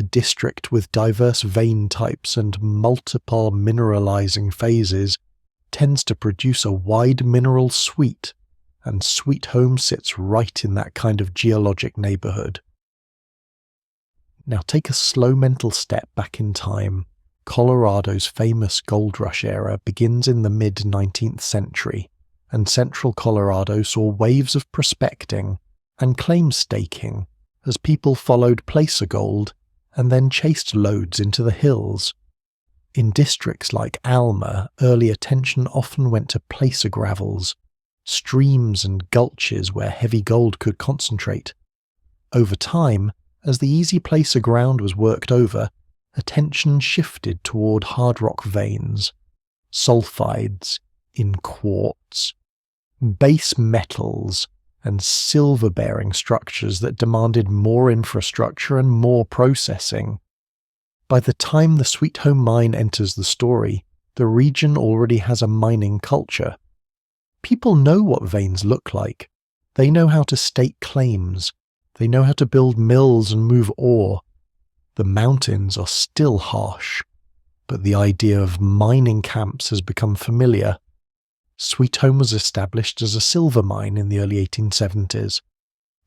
A district with diverse vein types and multiple mineralizing phases tends to produce a wide mineral suite, and Sweet Home sits right in that kind of geologic neighborhood. Now take a slow mental step back in time. Colorado's famous gold rush era begins in the mid-19th century, and central Colorado saw waves of prospecting and claim staking as people followed placer gold and then chased lodes into the hills. In districts like Alma, early attention often went to placer gravels, streams and gulches where heavy gold could concentrate. Over time, as the easy placer ground was worked over, attention shifted toward hard rock veins, sulfides in quartz, base metals, and silver-bearing structures that demanded more infrastructure and more processing. By the time the Sweet Home mine enters the story, the region already has a mining culture. People know what veins look like. They know how to stake claims. They know how to build mills and move ore. The mountains are still harsh, but the idea of mining camps has become familiar. Sweet Home was established as a silver mine in the early 1870s.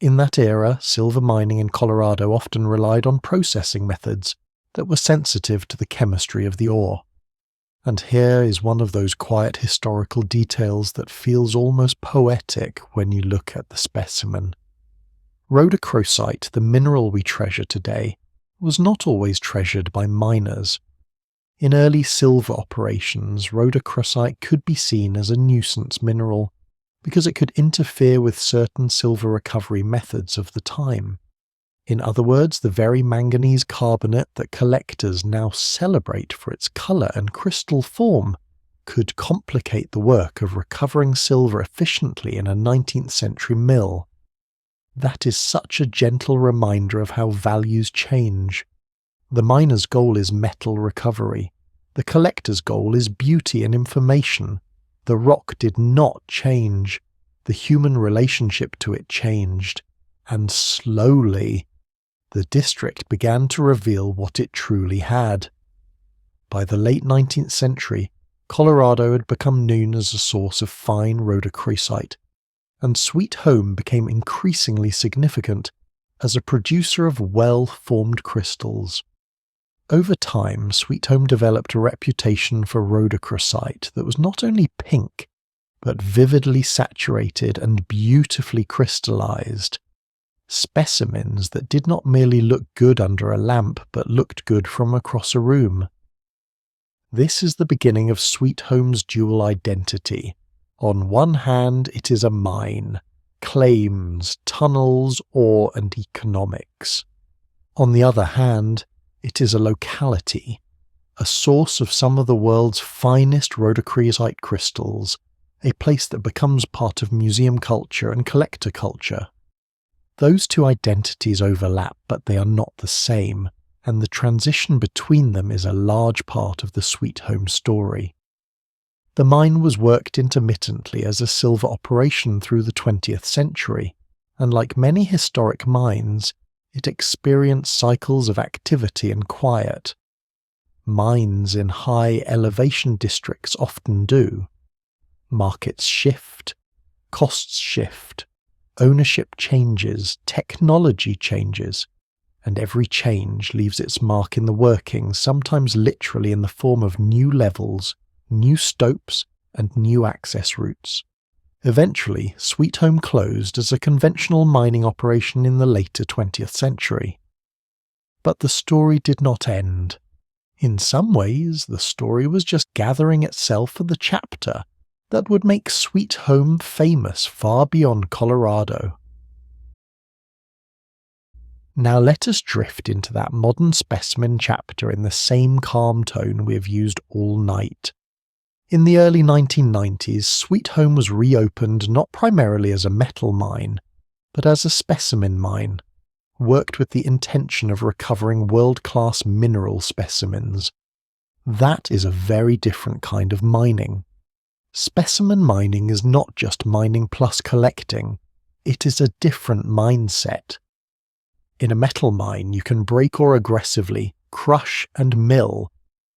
In that era, silver mining in Colorado often relied on processing methods that were sensitive to the chemistry of the ore. And here is one of those quiet historical details that feels almost poetic when you look at the specimen. Rhodochrosite, the mineral we treasure today, was not always treasured by miners. In early silver operations, rhodochrosite could be seen as a nuisance mineral because it could interfere with certain silver recovery methods of the time. In other words, the very manganese carbonate that collectors now celebrate for its colour and crystal form could complicate the work of recovering silver efficiently in a 19th century mill. That is such a gentle reminder of how values change. The miner's goal is metal recovery. The collector's goal is beauty and information. The rock did not change. The human relationship to it changed. And slowly, the district began to reveal what it truly had. By the late 19th century, Colorado had become known as a source of fine rhodochrosite, and Sweet Home became increasingly significant as a producer of well-formed crystals. Over time, Sweet Home developed a reputation for rhodochrosite that was not only pink, but vividly saturated and beautifully crystallized. Specimens that did not merely look good under a lamp, but looked good from across a room. This is the beginning of Sweet Home's dual identity. On one hand, it is a mine, claims, tunnels, ore, and economics. On the other hand, it is a locality, a source of some of the world's finest rhodochrosite crystals, a place that becomes part of museum culture and collector culture. Those two identities overlap, but they are not the same, and the transition between them is a large part of the Sweet Home story. The mine was worked intermittently as a silver operation through the 20th century, and like many historic mines, it experienced cycles of activity and quiet. Mines in high elevation districts often do. Markets shift, costs shift, ownership changes, technology changes, and every change leaves its mark in the workings, sometimes literally in the form of new levels, new stopes, and new access routes. Eventually, Sweet Home closed as a conventional mining operation in the later 20th century. But the story did not end. In some ways, the story was just gathering itself for the chapter that would make Sweet Home famous far beyond Colorado. Now let us drift into that modern specimen chapter in the same calm tone we have used all night. In the early 1990s, Sweet Home was reopened not primarily as a metal mine, but as a specimen mine, worked with the intention of recovering world-class mineral specimens. That is a very different kind of mining. Specimen mining is not just mining plus collecting, it is a different mindset. In a metal mine, you can break ore aggressively, crush and mill,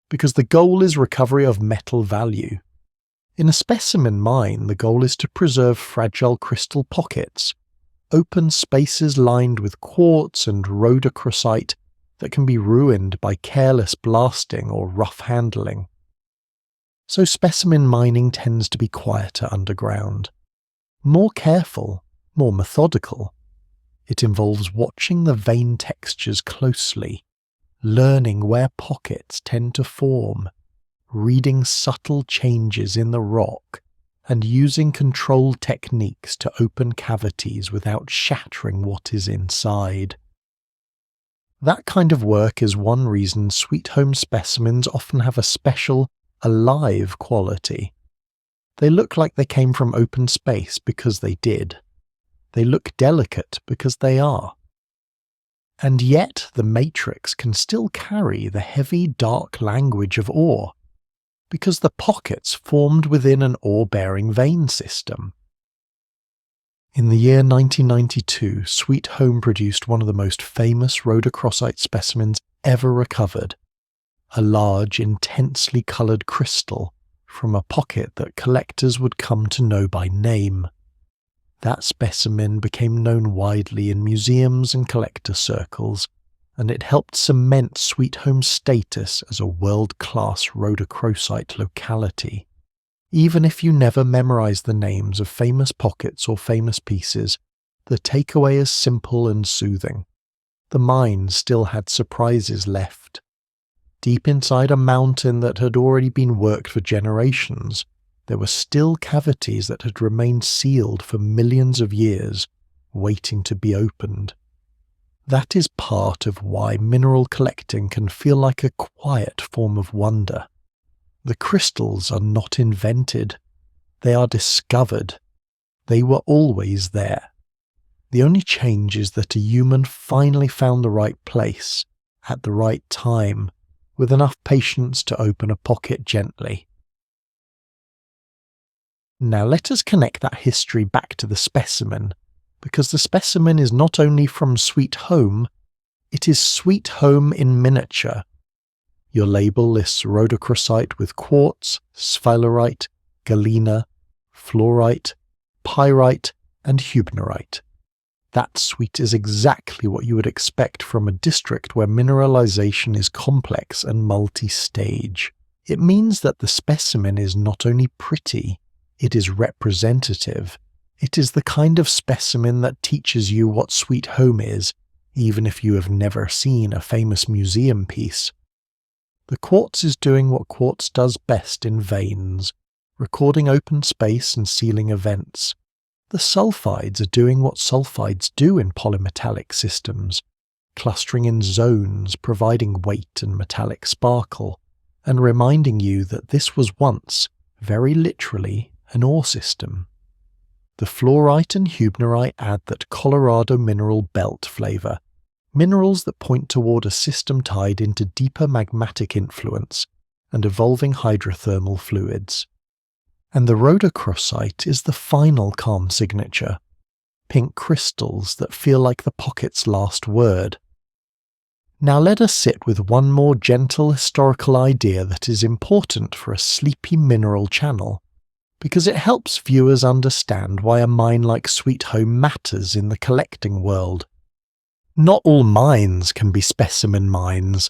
because the goal is recovery of metal value. In a specimen mine, the goal is to preserve fragile crystal pockets, open spaces lined with quartz and rhodochrosite that can be ruined by careless blasting or rough handling. So specimen mining tends to be quieter underground, more careful, more methodical. It involves watching the vein textures closely, learning where pockets tend to form, reading subtle changes in the rock, and using controlled techniques to open cavities without shattering what is inside. That kind of work is one reason Sweet Home specimens often have a special, alive quality. They look like they came from open space because they did. They look delicate because they are. And yet the matrix can still carry the heavy, dark language of ore. because the pockets formed within an ore-bearing vein system. In the year 1992, Sweet Home produced one of the most famous rhodochrosite specimens ever recovered, a large, intensely coloured crystal from a pocket that collectors would come to know by name. That specimen became known widely in museums and collector circles, and it helped cement Sweet Home's status as a world-class rhodochrosite locality. Even if you never memorize the names of famous pockets or famous pieces, the takeaway is simple and soothing. The mine still had surprises left. Deep inside a mountain that had already been worked for generations, there were still cavities that had remained sealed for millions of years, waiting to be opened. That is part of why mineral collecting can feel like a quiet form of wonder. The crystals are not invented. They are discovered. They were always there. The only change is that a human finally found the right place, at the right time, with enough patience to open a pocket gently. Now let us connect that history back to the specimen, because the specimen is not only from Sweet Home, it is Sweet Home in miniature. Your label lists rhodochrosite with quartz, sphalerite, galena, fluorite, pyrite, and hubnerite. That suite is exactly what you would expect from a district where mineralization is complex and multi-stage. It means that the specimen is not only pretty, it is representative. It is the kind of specimen that teaches you what Sweet Home is, even if you have never seen a famous museum piece. The quartz is doing what quartz does best in veins, recording open space and sealing events. The sulfides are doing what sulfides do in polymetallic systems, clustering in zones, providing weight and metallic sparkle, and reminding you that this was once, very literally, an ore system. The fluorite and hubnerite add that Colorado mineral belt flavour, minerals that point toward a system tied into deeper magmatic influence and evolving hydrothermal fluids. And the rhodochrosite is the final calm signature, pink crystals that feel like the pocket's last word. Now let us sit with one more gentle historical idea that is important for a sleepy mineral channel, because it helps viewers understand why a mine like Sweet Home matters in the collecting world. Not all mines can be specimen mines.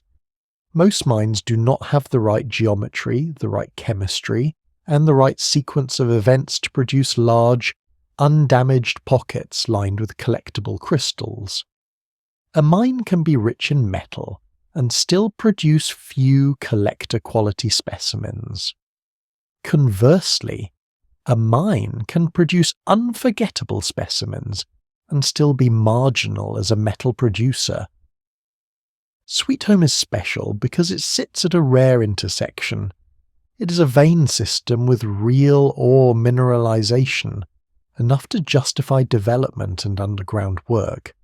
Most mines do not have the right geometry, the right chemistry, and the right sequence of events to produce large, undamaged pockets lined with collectible crystals. A mine can be rich in metal and still produce few collector-quality specimens. Conversely, a mine can produce unforgettable specimens and still be marginal as a metal producer. Sweet Home is special because it sits at a rare intersection. It is a vein system with real ore mineralization, enough to justify development and underground work,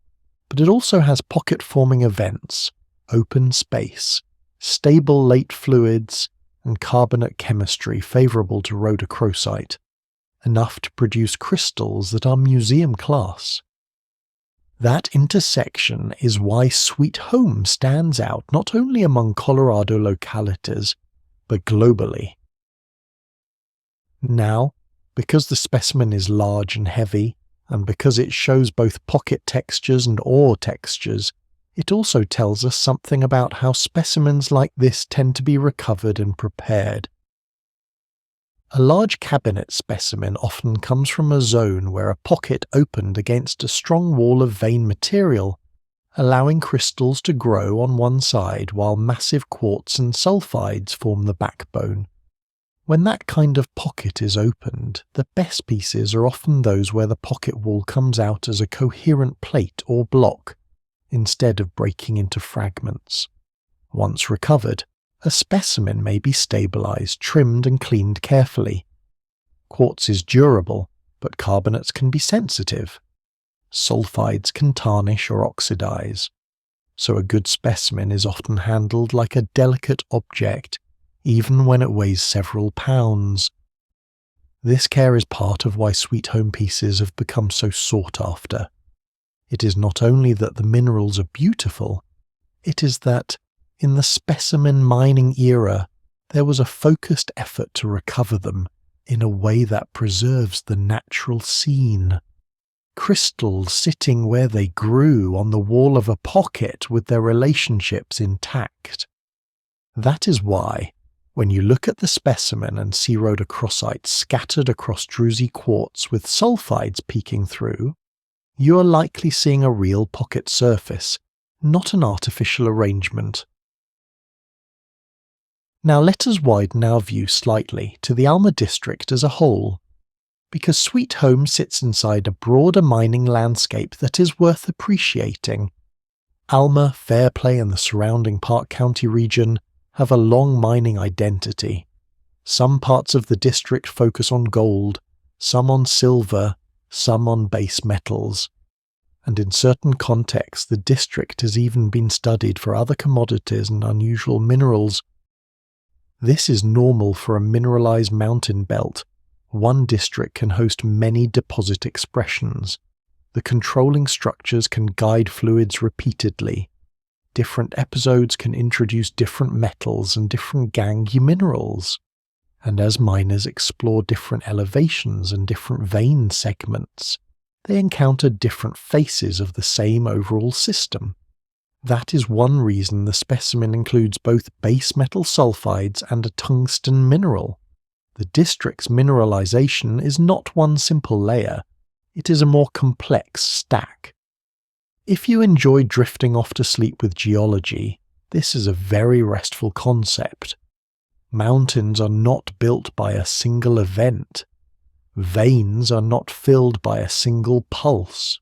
but it also has pocket-forming events, open space, stable late fluids, and carbonate chemistry favourable to rhodochrosite, enough to produce crystals that are museum class. That intersection is why Sweet Home stands out not only among Colorado localities, but globally. Now, because the specimen is large and heavy, and because it shows both pocket textures and ore textures, it also tells us something about how specimens like this tend to be recovered and prepared. A large cabinet specimen often comes from a zone where a pocket opened against a strong wall of vein material, allowing crystals to grow on one side while massive quartz and sulfides form the backbone. When that kind of pocket is opened, the best pieces are often those where the pocket wall comes out as a coherent plate or block, instead of breaking into fragments. Once recovered, a specimen may be stabilized, trimmed and cleaned carefully. Quartz is durable, but carbonates can be sensitive. Sulfides can tarnish or oxidize. So a good specimen is often handled like a delicate object, even when it weighs several pounds. This care is part of why sweet home pieces have become so sought after. It is not only that the minerals are beautiful, it is that, in the specimen mining era, there was a focused effort to recover them in a way that preserves the natural scene. Crystals sitting where they grew on the wall of a pocket with their relationships intact. That is why, when you look at the specimen and see rhodochrosite scattered across druzy quartz with sulfides peeking through, you are likely seeing a real pocket surface, not an artificial arrangement. Now let us widen our view slightly to the Alma District as a whole, because Sweet Home sits inside a broader mining landscape that is worth appreciating. Alma, Fairplay and the surrounding Park County region have a long mining identity. Some parts of the district focus on gold, some on silver, some on base metals. And in certain contexts, the district has even been studied for other commodities and unusual minerals. This is normal for a mineralized mountain belt. One district can host many deposit expressions. The controlling structures can guide fluids repeatedly. Different episodes can introduce different metals and different gangue minerals. And as miners explore different elevations and different vein segments, they encounter different faces of the same overall system. That is one reason the specimen includes both base metal sulfides and a tungsten mineral. The district's mineralization is not one simple layer, it is a more complex stack. If you enjoy drifting off to sleep with geology, this is a very restful concept. Mountains are not built by a single event. Veins are not filled by a single pulse.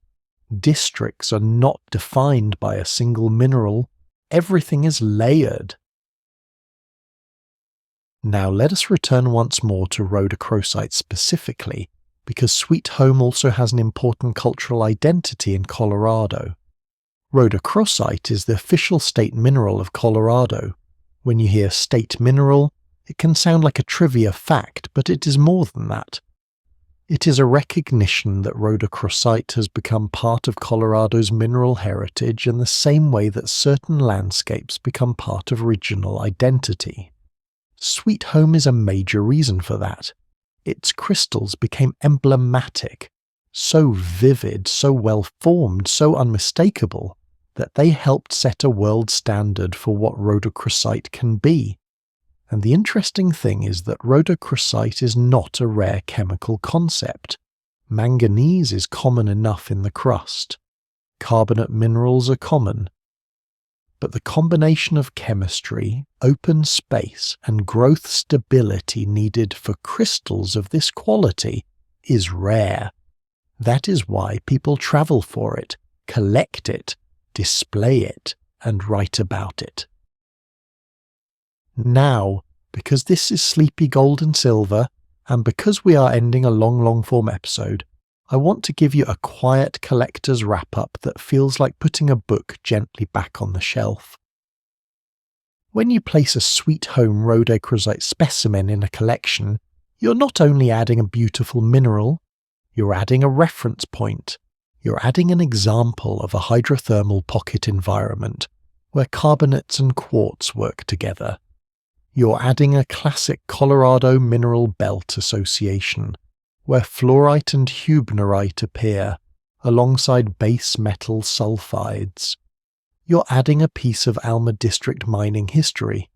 Districts are not defined by a single mineral. Everything is layered. Now let us return once more to rhodochrosite specifically, because Sweet Home also has an important cultural identity in Colorado. Rhodochrosite is the official state mineral of Colorado. When you hear state mineral, it can sound like a trivia fact, but it is more than that. It is a recognition that rhodochrosite has become part of Colorado's mineral heritage in the same way that certain landscapes become part of regional identity. Sweet Home is a major reason for that. Its crystals became emblematic, so vivid, so well-formed, so unmistakable, that they helped set a world standard for what rhodochrosite can be. And the interesting thing is that rhodochrosite is not a rare chemical concept. Manganese is common enough in the crust. Carbonate minerals are common. But the combination of chemistry, open space, and growth stability needed for crystals of this quality is rare. That is why people travel for it, collect it, display it, and write about it. Now, because this is Sleepy Gold and Silver, and because we are ending a long-form episode, I want to give you a quiet collector's wrap-up that feels like putting a book gently back on the shelf. When you place a Sweet Home rhodochrosite specimen in a collection, you're not only adding a beautiful mineral, you're adding a reference point. You're adding an example of a hydrothermal pocket environment where carbonates and quartz work together. You're adding a classic Colorado mineral belt association, where fluorite and hubnerite appear, alongside base metal sulfides. You're adding a piece of Alma District mining history,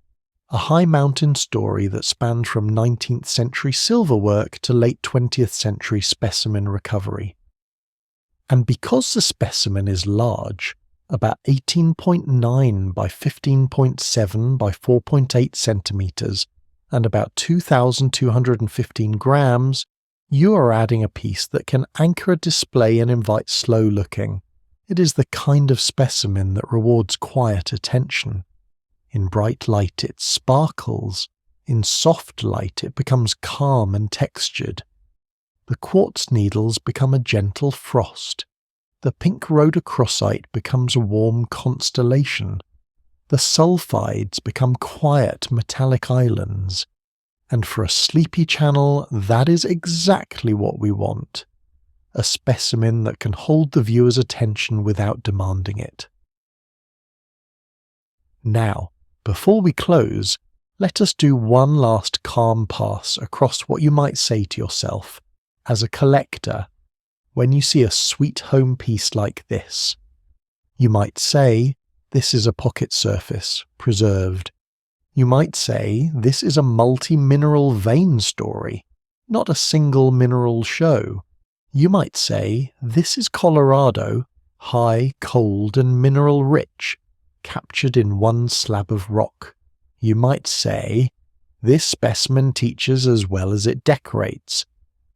a high mountain story that spanned from 19th century silver work to late 20th century specimen recovery. And because the specimen is large, about 18.9 by 15.7 by 4.8 centimeters, and about 2,215 grams, you are adding a piece that can anchor a display and invite slow looking. It is the kind of specimen that rewards quiet attention. In bright light it sparkles, in soft light it becomes calm and textured. The quartz needles become a gentle frost. The pink rhodochrosite becomes a warm constellation. The sulfides become quiet metallic islands. And for a sleepy channel, that is exactly what we want. A specimen that can hold the viewer's attention without demanding it. Now, before we close, let us do one last calm pass across what you might say to yourself, as a collector, when you see a sweet home piece like this. You might say, this is a pocket surface, preserved. You might say, this is a multi-mineral vein story, not a single mineral show. You might say, this is Colorado, high, cold and mineral rich, captured in one slab of rock. You might say, this specimen teaches as well as it decorates.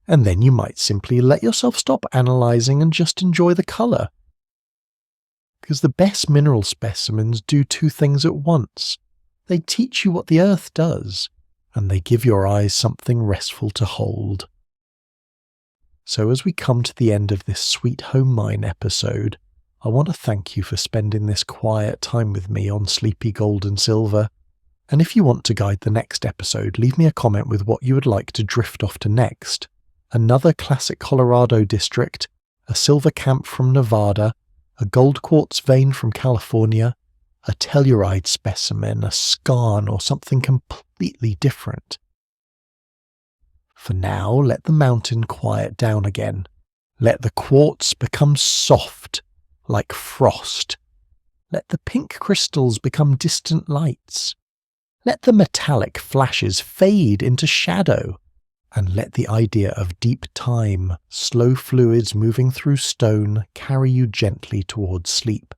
And then you might simply let yourself stop analysing and just enjoy the colour. Because the best mineral specimens do two things at once. They teach you what the earth does, and they give your eyes something restful to hold. So as we come to the end of this Sweet Home Mine episode, I want to thank you for spending this quiet time with me on Sleepy Gold and Silver. And if you want to guide the next episode, leave me a comment with what you would like to drift off to next. Another classic Colorado district, a silver camp from Nevada, a gold quartz vein from California, a telluride specimen, a skarn, or something completely different. For now, let the mountain quiet down again. Let the quartz become soft, like frost. Let the pink crystals become distant lights. Let the metallic flashes fade into shadow. And let the idea of deep time, slow fluids moving through stone carry you gently towards sleep.